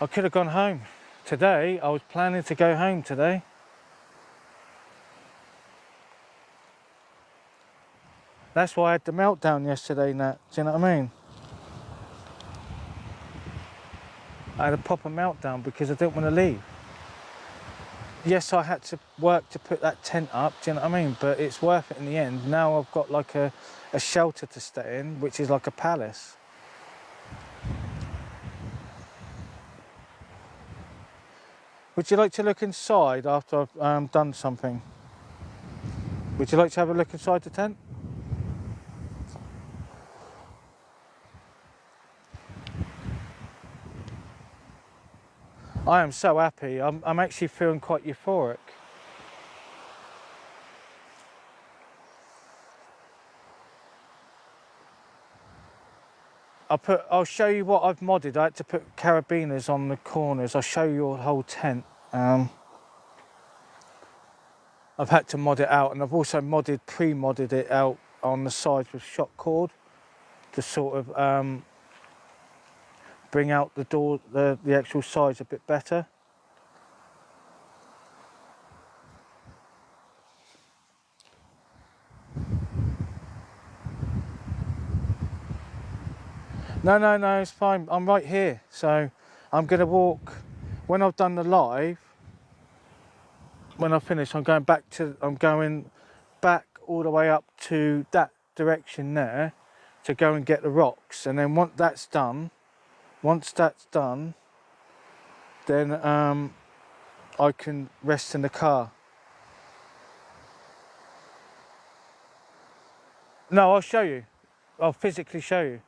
I could have gone home today. I was planning to go home today. That's why I had the meltdown yesterday, Nat. Do you know what I mean? I had a proper meltdown because I didn't want to leave. Yes, I had to work to put that tent up, do you know what I mean? But it's worth it in the end. Now I've got like a shelter to stay in, which is like a palace. Would you like to look inside after I've done something? Would you like to have a look inside the tent? I am so happy. I'm actually feeling quite euphoric. I'll show you what I've modded. I had to put carabiners on the corners. I'll show you the whole tent. I've had to mod it out, and I've also pre-modded it out on the sides with shock cord to sort of bring out the door, the actual sides a bit better. No, it's fine. I'm right here, so I'm going to walk. When I've done the live, when I finish, I'm going back all the way up to that direction there to go and get the rocks, and then once that's done, then I can rest in the car. No, I'll show you. I'll physically show you.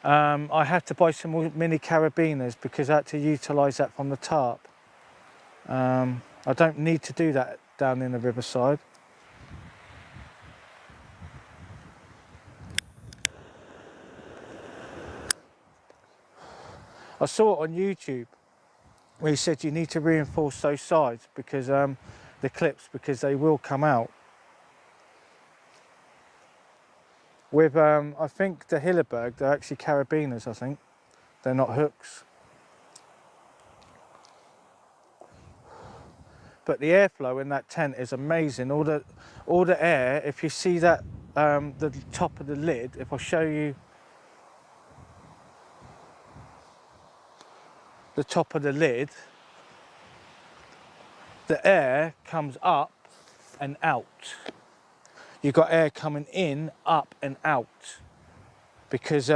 I had to buy some more mini carabiners because I had to utilise that from the tarp. I don't need to do that down in the riverside. I saw it on YouTube where he said you need to reinforce those sides because the clips, because they will come out. With I think the Hilleberg, they're actually carabiners. I think they're not hooks. But the airflow in that tent is amazing. All the air. If you see that the top of the lid, if I show you the top of the lid, the air comes up and out. You've got air coming in, up and out, because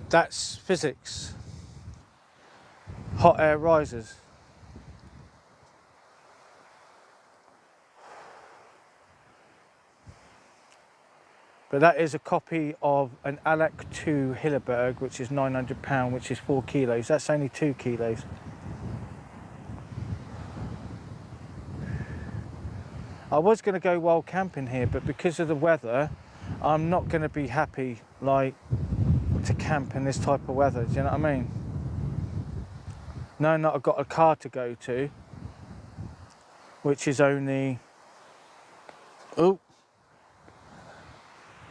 that's physics. Hot air rises. But that is a copy of an Alak 2 Hilleberg, which is £900, which is 4 kilos. That's only 2 kilos. I was going to go wild camping here, but because of the weather, I'm not going to be happy like to camp in this type of weather. Do you know what I mean? Knowing that I've got a car to go to, which is only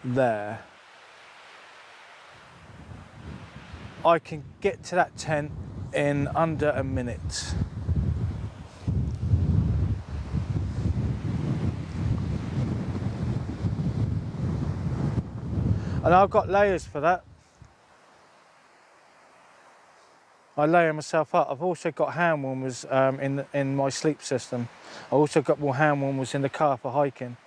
there. I can get to that tent in under a minute. And I've got layers for that. I layer myself up. I've also got hand warmers in my sleep system. I also got more hand warmers in the car for hiking.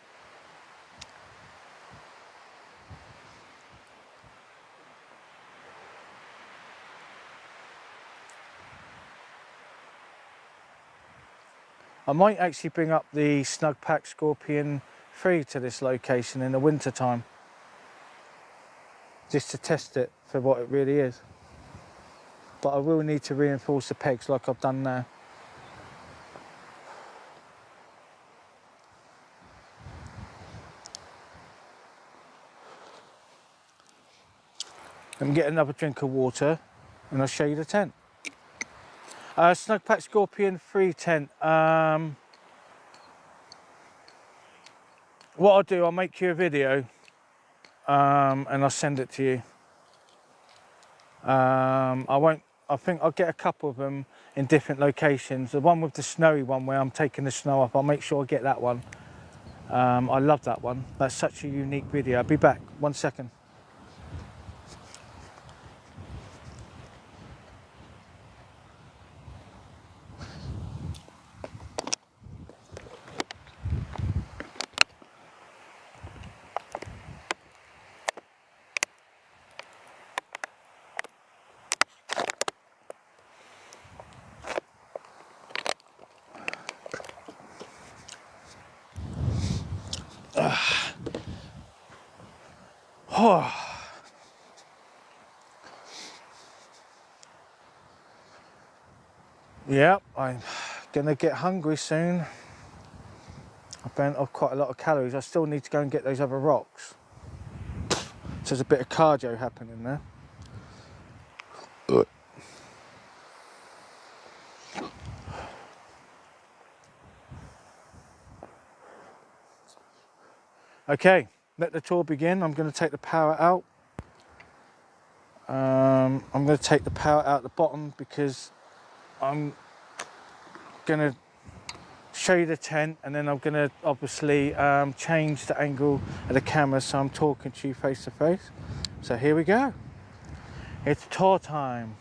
I might actually bring up the Snugpak Scorpion 3 to this location in the winter time, just to test it for what it really is. But I will need to reinforce the pegs like I've done now. Let me get another drink of water and I'll show you the tent. Snugpak Scorpion 3 tent. What I'll do, I'll make you a video and I'll send it to you. I think I'll get a couple of them in different locations. The one with the snowy one where I'm taking the snow off, I'll make sure I get that one. I love that one. That's such a unique video. I'll be back, 1 second. Oh. Yep, I'm gonna get hungry soon. I burnt off quite a lot of calories. I still need to go and get those other rocks. So there's a bit of cardio happening there. Okay, let the tour begin. I'm going to take the power out. I'm going to take the power out the bottom because I'm going to show you the tent, and then I'm going to obviously change the angle of the camera so I'm talking to you face to face. So here we go. It's tour time.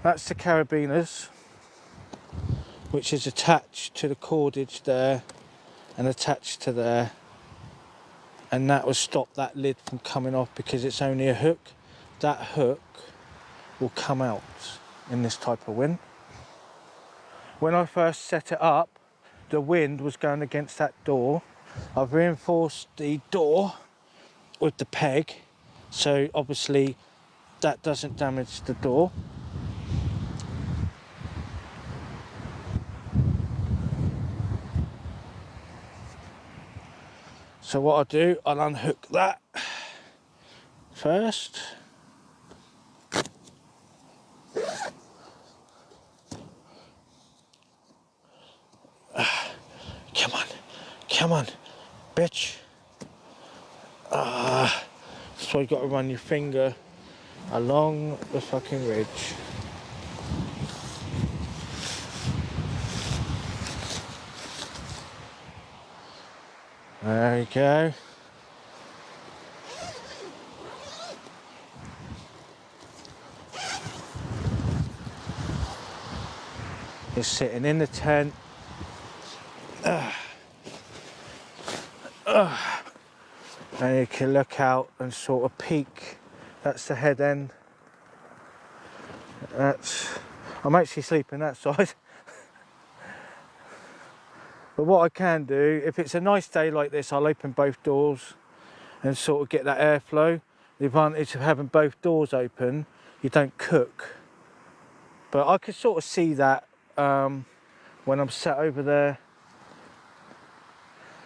That's the carabiners, which is attached to the cordage there and attached to there, and that will stop that lid from coming off because it's only a hook. That hook will come out in this type of wind. When I first set it up, the wind was going against that door. I've reinforced the door with the peg, so obviously that doesn't damage the door. So what I'll do, I'll unhook that first. Come on, bitch. So you got to run your finger along the fucking ridge. There you go. You're sitting in the tent. And you can look out and sort of peek. That's the head end. I'm actually sleeping that side. But what I can do, if it's a nice day like this, I'll open both doors and sort of get that airflow. The advantage of having both doors open, you don't cook. But I can sort of see that when I'm sat over there.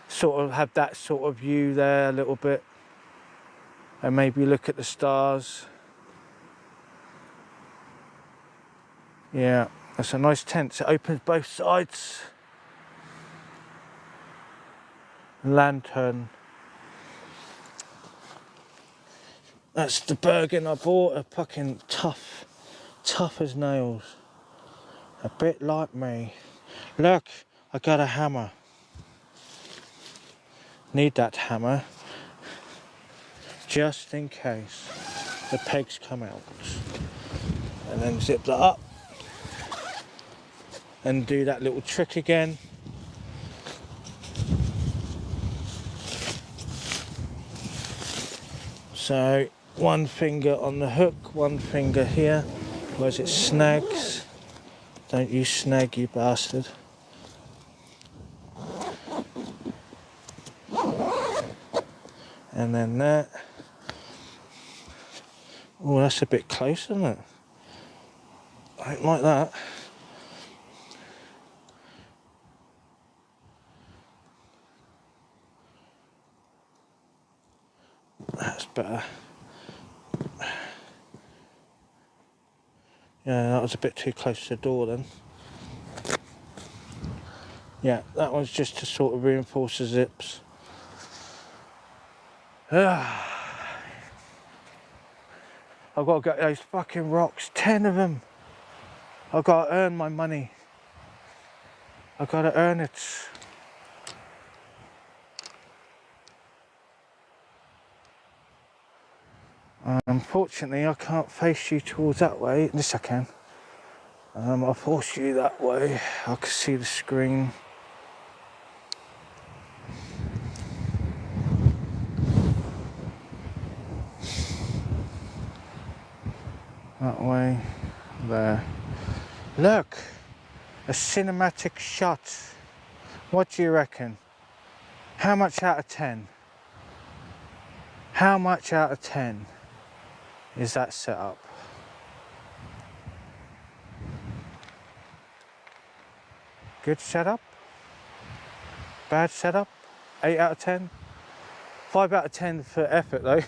Sort of have that sort of view there a little bit. And maybe look at the stars. Yeah, that's a nice tent. So it opens both sides. Lantern. That's the Bergen I bought, a fucking tough as nails. A bit like me. Look, I got a hammer. Need that hammer just in case the pegs come out. And then zip that up and do that little trick again. So one finger on the hook, one finger here, Was it snags? Don't you snag, you bastard. And then that. Oh, that's a bit close, isn't it? I don't like that. That's better. Yeah, that was a bit too close to the door then. Yeah, that was just to sort of reinforce the zips. I've got to get those fucking rocks, 10 of them. I've got to earn my money. I've got to earn it. Unfortunately, I can't face you towards that way. Yes, I can. I'll force you that way. I can see the screen. That way. There. Look! A cinematic shot. What do you reckon? How much out of 10? How much out of 10 is that setup? Good setup? Bad setup? 8 out of 10? 5 out of 10 for effort though.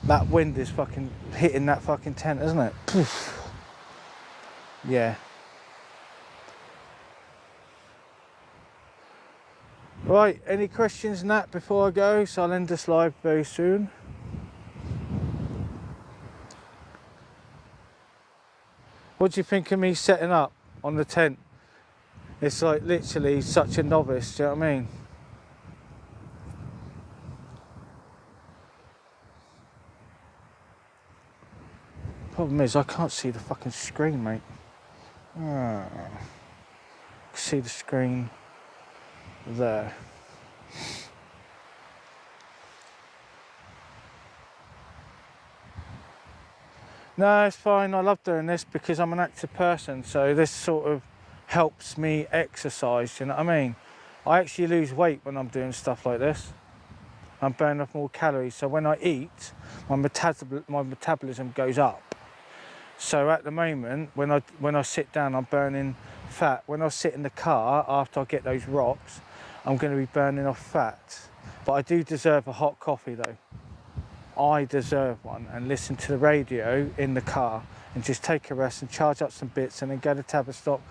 That wind is fucking hitting that fucking tent, isn't it? Poof. Yeah. Right, any questions, Nat, before I go? So I'll end this live very soon. What do you think of me setting up on the tent? It's like literally such a novice, do you know what I mean? Problem is, I can't see the fucking screen, mate. I can see the screen there. No, it's fine. I love doing this because I'm an active person, so this sort of helps me exercise, you know what I mean? I actually lose weight when I'm doing stuff like this. I'm burning off more calories, so when I eat, my metabolism goes up. So at the moment, when I sit down, I'm burning fat. When I sit in the car, after I get those rocks, I'm going to be burning off fat. But I do deserve a hot coffee though. I deserve one, and listen to the radio in the car and just take a rest and charge up some bits and then go to Tavistock,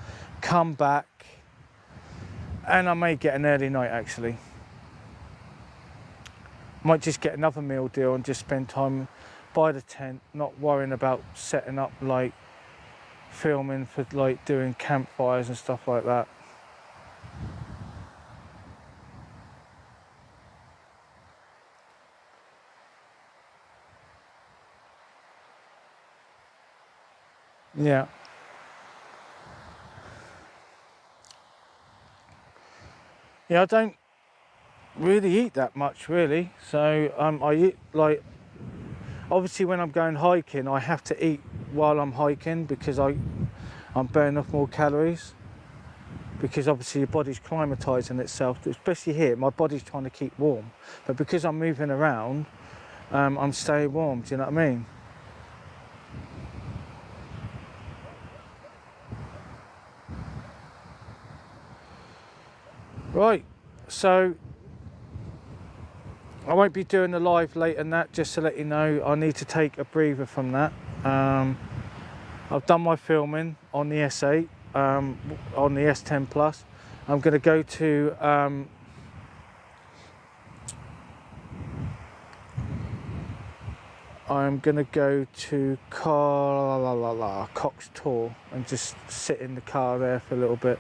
come back, and I may get an early night actually. Might just get another meal deal and just spend time by the tent, not worrying about setting up like filming for like doing campfires and stuff like that. Yeah. Yeah, I don't really eat that much really. So I eat like, obviously when I'm going hiking, I have to eat while I'm hiking because I'm burning off more calories. Because obviously your body's climatising itself, especially here, my body's trying to keep warm. But because I'm moving around, I'm staying warm, do you know what I mean? Right, so I won't be doing the live later than that, just to let you know. I need to take a breather from that. I've done my filming on the S8, on the S10 Plus. I'm going to go to Cox Tor and just sit in the car there for a little bit.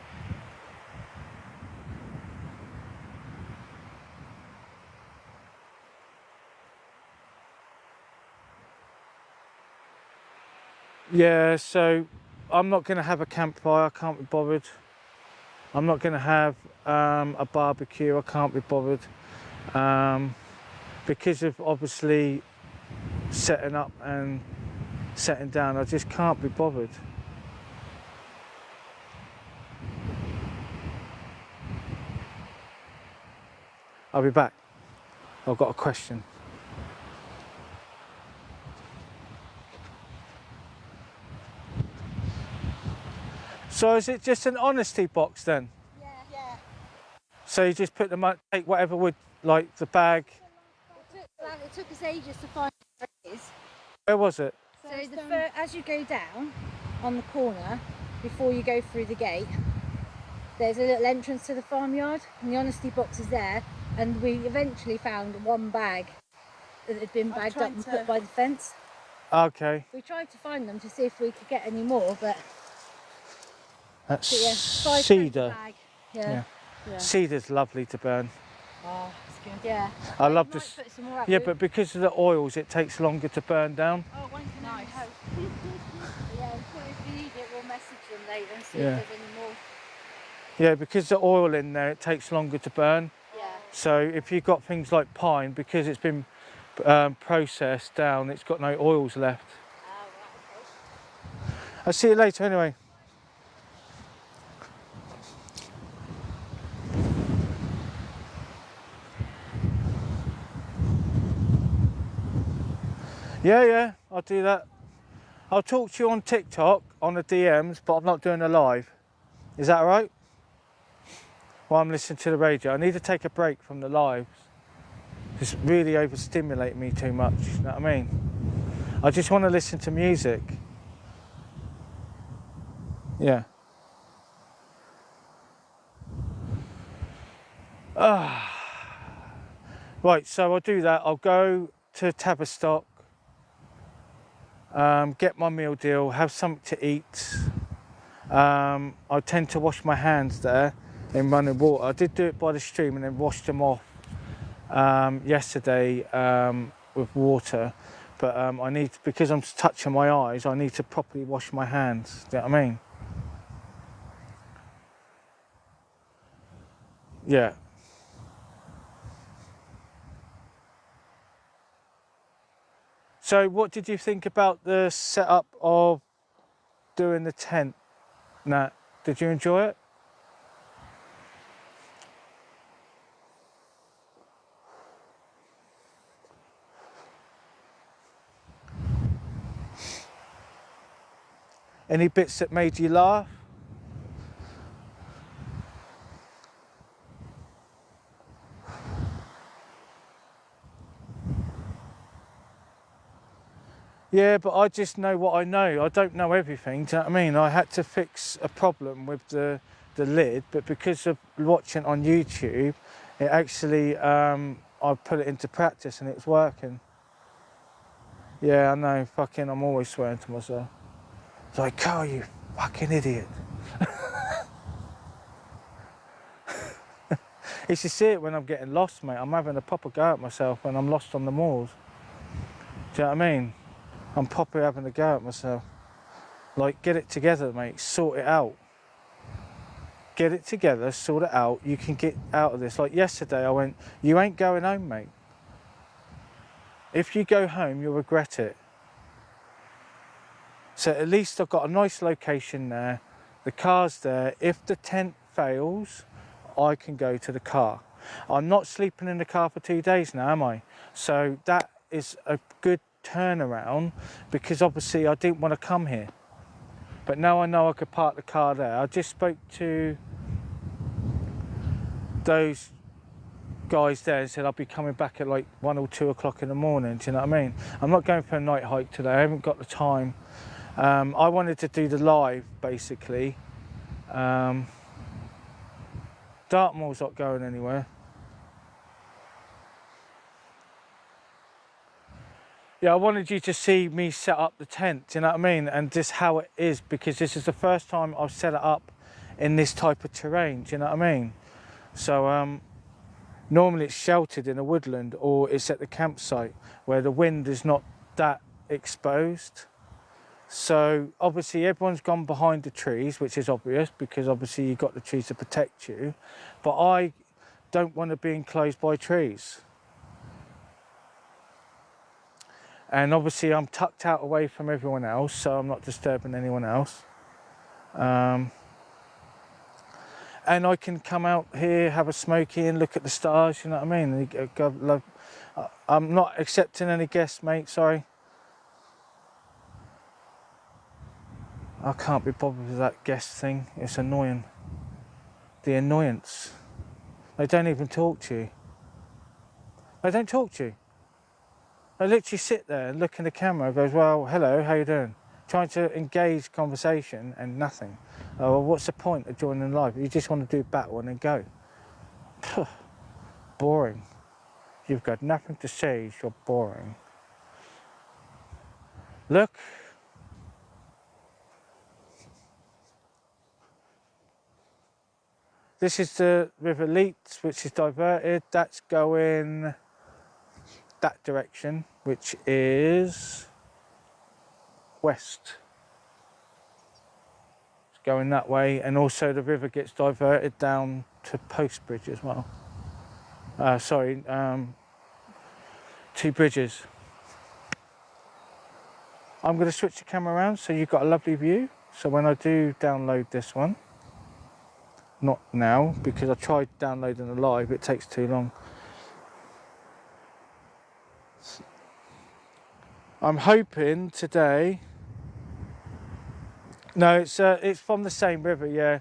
Yeah, so I'm not going to have a campfire, I can't be bothered. I'm not going to have a barbecue, I can't be bothered. Because of obviously setting up and setting down. I just can't be bothered. I'll be back. I've got a question. So is it just an honesty box then? Yeah. So you just put them up, take whatever would, like the bag. It took us ages to find where it is. Where was it? So as you go down on the corner, before you go through the gate, there's a little entrance to the farmyard, and the honesty box is there. And we eventually found one bag that had been bagged up and put by the fence. Okay. We tried to find them to see if we could get any more, but That's yeah, cedar. bag. Yeah. Cedar's lovely to burn. Oh, it's good. Yeah. I love this. this. Yeah, but because of the oils, it takes longer to burn down. Oh, when's the nice house? Yeah, if we need it, we'll message them later and see Yeah. if there's any more. Yeah, because the oil in there, it takes longer to burn. Yeah. So if you've got things like pine, because it's been processed down, it's got no oils left. Oh, right, okay. I'll see you later anyway. Yeah, I'll do that. I'll talk to you on TikTok, on the DMs, but I'm not doing a live. Is that all right? While I'm listening to the radio. I need to take a break from the lives. It's really overstimulating me too much, you know what I mean? I just want to listen to music. Yeah. Right, so I'll do that. I'll go to Tavistock, get my meal deal, have something to eat. I tend to wash my hands there in running water. I did do it by the stream and then washed them off yesterday with water, but I need, because I'm touching my eyes, I need to properly wash my hands. Do you know what I mean? Yeah. So what did you think about the setup of doing the tent, Nat? Did you enjoy it? Any bits that made you laugh? Yeah, but I just know what I know. I don't know everything, do you know what I mean? I had to fix a problem with the lid, but because of watching on YouTube, it actually, I put it into practice and it's working. Yeah, I know, fucking, I'm always swearing to myself. It's like, Carl, you fucking idiot. You should see it when I'm getting lost, mate. I'm having a proper go at myself when I'm lost on the moors. Do you know what I mean? I'm proper having a go at myself. Like, get it together, mate. Sort it out. Get it together, sort it out. You can get out of this. Like yesterday, I went, you ain't going home, mate. If you go home, you'll regret it. So at least I've got a nice location there. The car's there. If the tent fails, I can go to the car. I'm not sleeping in the car for 2 days now, am I? So that is a good turnaround, because obviously I didn't want to come here. But now I know I could park the car there. I just spoke to those guys there and said I'll be coming back at like 1 or 2 o'clock in the morning. Do you know what I mean? I'm not going for a night hike today. I haven't got the time. I wanted to do the live basically. Dartmoor's not going anywhere. Yeah, I wanted you to see me set up the tent, do you know what I mean? And just how it is, because this is the first time I've set it up in this type of terrain, do you know what I mean? So normally it's sheltered in a woodland, or it's at the campsite where the wind is not that exposed. So obviously everyone's gone behind the trees, which is obvious, because obviously you've got the trees to protect you. But I don't want to be enclosed by trees. And obviously I'm tucked out away from everyone else, so I'm not disturbing anyone else. And I can come out here, have a smoky and look at the stars, you know what I mean? I'm not accepting any guests, mate, sorry. I can't be bothered with that guest thing, it's annoying. The annoyance. They don't even talk to you. They don't talk to you. They literally sit there and look in the camera and goes, well, hello, how you doing? Trying to engage conversation and nothing. Oh, well, what's the point of joining live? You just want to do battle and then go. Boring. You've got nothing to say, you're boring. Look. This is the River Leet, which is diverted. That's going that direction, which is west. It's going that way, and also the river gets diverted down to Postbridge as well. Two bridges. I'm going to switch the camera around so you've got a lovely view. So when I do download this one, not now, because I tried downloading the live, it takes too long. I'm hoping today. No, it's from the same river, yeah.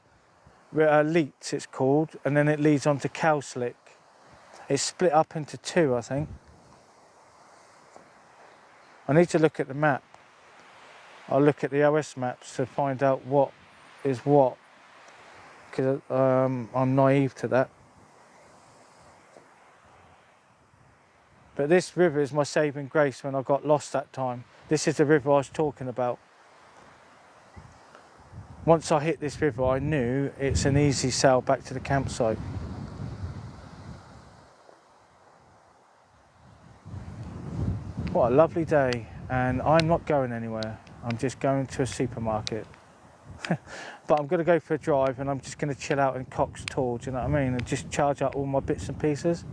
Leet, it's called, and then it leads on to Cowslick. It's split up into two, I think. I need to look at the map. I'll look at the OS maps to find out what is what, because I'm naive to that. But this river is my saving grace when I got lost that time. This is the river I was talking about. Once I hit this river, I knew it's an easy sail back to the campsite. What a lovely day, and I'm not going anywhere. I'm just going to a supermarket. But I'm going to go for a drive, and I'm just going to chill out in Cox Tor, do you know what I mean? And just charge up all my bits and pieces,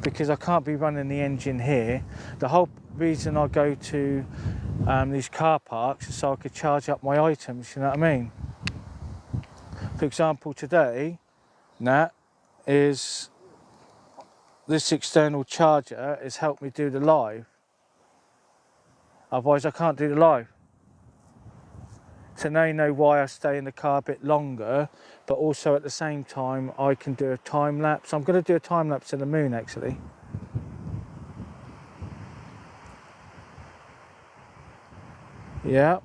because I can't be running the engine here. The whole reason I go to these car parks is so I could charge up my items, you know what I mean? For example, today, this external charger has helped me do the live. Otherwise I can't do the live. So now you know why I stay in the car a bit longer, but also at the same time I can do a time lapse. I'm going to do a time lapse of the moon actually. Yeah.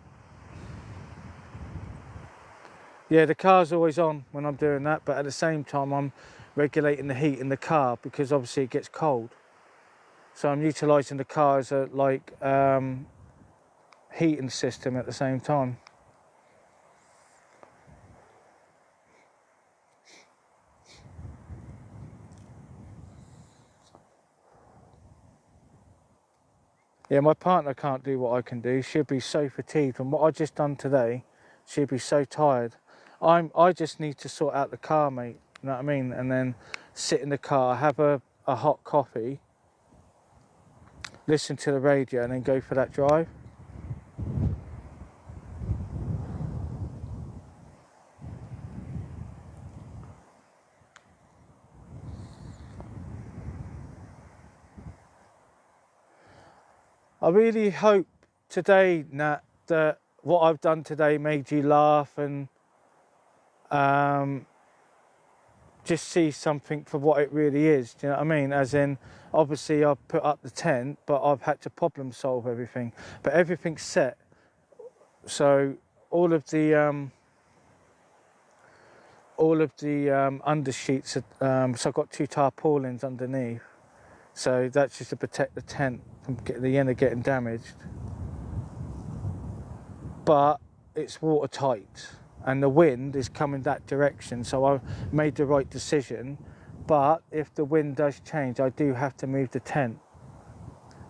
Yeah, the car's always on when I'm doing that, but at the same time I'm regulating the heat in the car because obviously it gets cold. So I'm utilising the car as a heating system at the same time. Yeah, my partner can't do what I can do. She'll be so fatigued from what I just done today. She'll be so tired. I just need to sort out the car, mate. You know what I mean? And then sit in the car, have a hot coffee, listen to the radio, and then go for that drive. I really hope today, Nat, that what I've done today made you laugh and just see something for what it really is. Do you know what I mean? As in, obviously I've put up the tent, but I've had to problem solve everything. But everything's set. So all of the undersheets, so I've got 2 tarpaulins underneath. So that's just to protect the tent from the end of getting damaged. But it's watertight and the wind is coming that direction, so I made the right decision. But if the wind does change, I do have to move the tent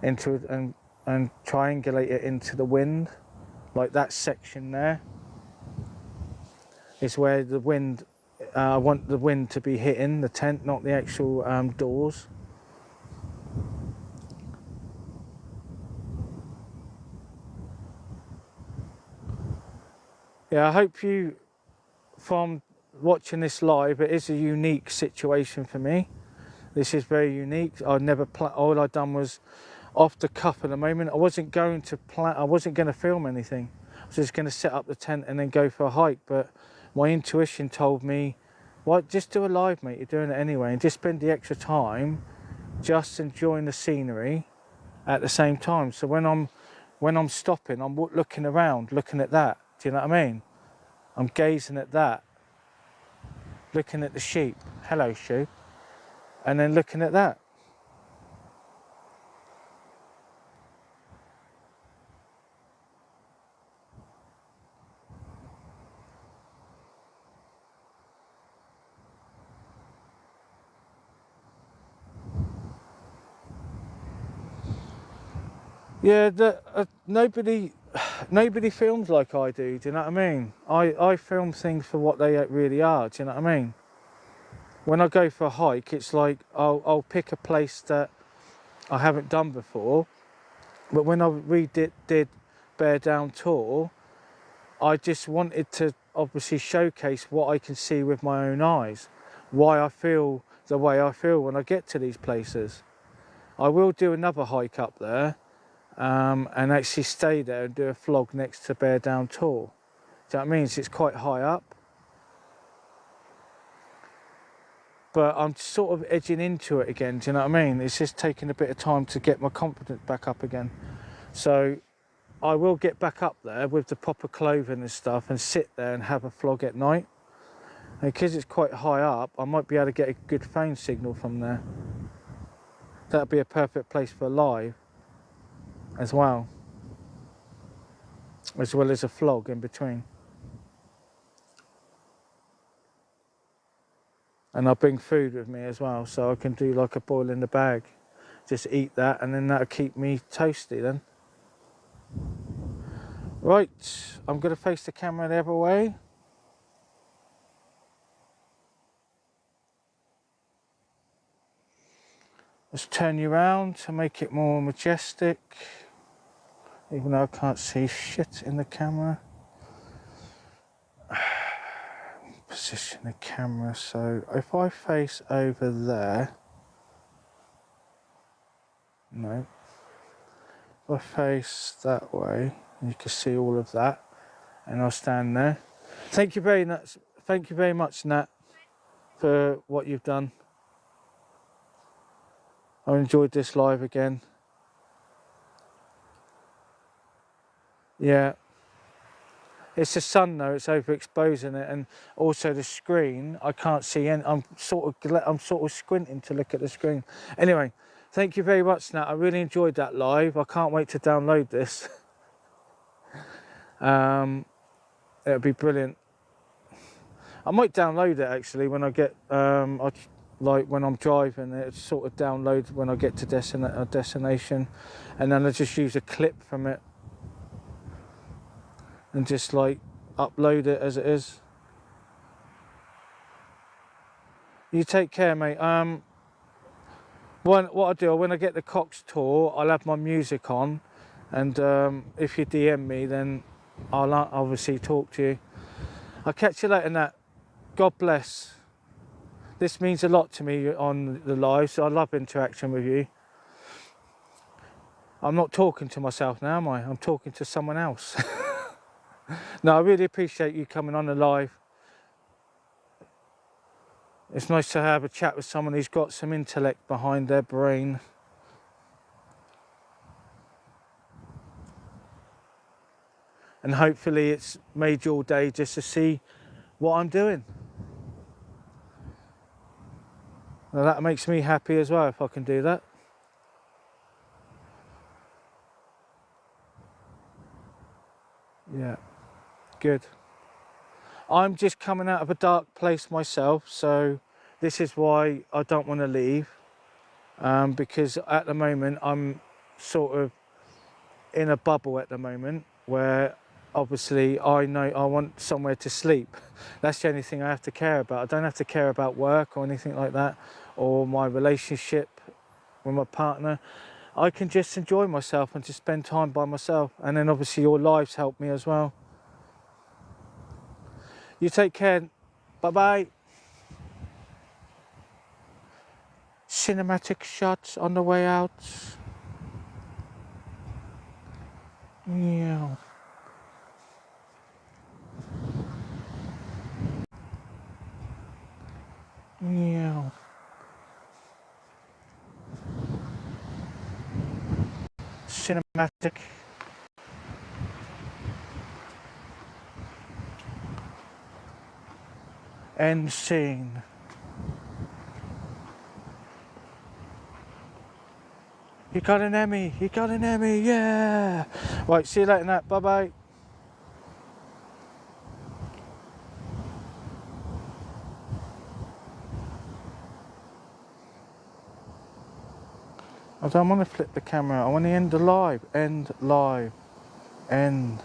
into it and triangulate it into the wind. Like that section there is where the wind, I want the wind to be hitting the tent, not the actual doors. yeah, I hope you, from watching this live, it is a unique situation for me. This is very unique. I never all I done was off the cuff at the moment. I wasn't going to I wasn't going to film anything. I was just going to set up the tent and then go for a hike. But my intuition told me, "Well, just do a live, mate. You're doing it anyway, and just spend the extra time, just enjoying the scenery, at the same time." So when I'm stopping, I'm looking around, looking at that. Do you know what I mean? I'm gazing at that, looking at the sheep. Hello, sheep. And then looking at that. Yeah, nobody films like I do. Do you know what I mean? I film things for what they really are. Do you know what I mean? When I go for a hike, it's like I'll pick a place that I haven't done before. But when I did Bear Down Tour, I just wanted to obviously showcase what I can see with my own eyes, why I feel the way I feel when I get to these places. I will do another hike up there. And actually stay there and do a vlog next to Bear Down Tour. Do you know what I mean? So it's quite high up. But I'm sort of edging into it again, do you know what I mean? It's just taking a bit of time to get my confidence back up again. So I will get back up there with the proper clothing and stuff and sit there and have a vlog at night. And because it's quite high up, I might be able to get a good phone signal from there. That'd be a perfect place for a live as well as a vlog in between. And I'll bring food with me as well, so I can do like a boil in the bag. Just eat that, and then that'll keep me toasty then. Right, I'm going to face the camera the other way. Let's turn you around to make it more majestic. Even though I can't see shit in the camera. Position the camera, so if I face over there, no, if I face that way, you can see all of that, and I'll stand there. Thank you very much, Nat, for what you've done. I enjoyed this live again. Yeah. It's the sun though, it's overexposing it, and also the screen, I can't see any. I'm sort of squinting to look at the screen. Anyway, thank you very much, Nat. I really enjoyed that live. I can't wait to download this. It'll be brilliant. I might download it actually when I get like when I'm driving. It sort of downloads when I get to a destination, and then I just use a clip from it and just like upload it as it is. You take care, mate. What I'll do, when I get the Cox tour, I'll have my music on, and if you DM me, then I'll obviously talk to you. I'll catch you later, Nat. God bless. This means a lot to me on the live, so I love interaction with you. I'm not talking to myself now, am I? I'm talking to someone else. No, I really appreciate you coming on the live. It's nice to have a chat with someone who's got some intellect behind their brain. And hopefully it's made your day just to see what I'm doing. Now that makes me happy as well if I can do that. Yeah. Good. I'm just coming out of a dark place myself, so this is why I don't want to leave, because at the moment I'm sort of in a bubble at the moment where obviously I know I want somewhere to sleep. That's the only thing I have to care about. I don't have to care about work or anything like that, or my relationship with my partner. I can just enjoy myself and just spend time by myself, and then obviously your lives help me as well. You take care. Bye-bye. Cinematic shots on the way out. Yeah. Yeah. Cinematic. End scene. He got an Emmy. He got an Emmy. Yeah. Right. See you later, Nat. Bye bye. I don't want to flip the camera. I want to end the live. End live. End.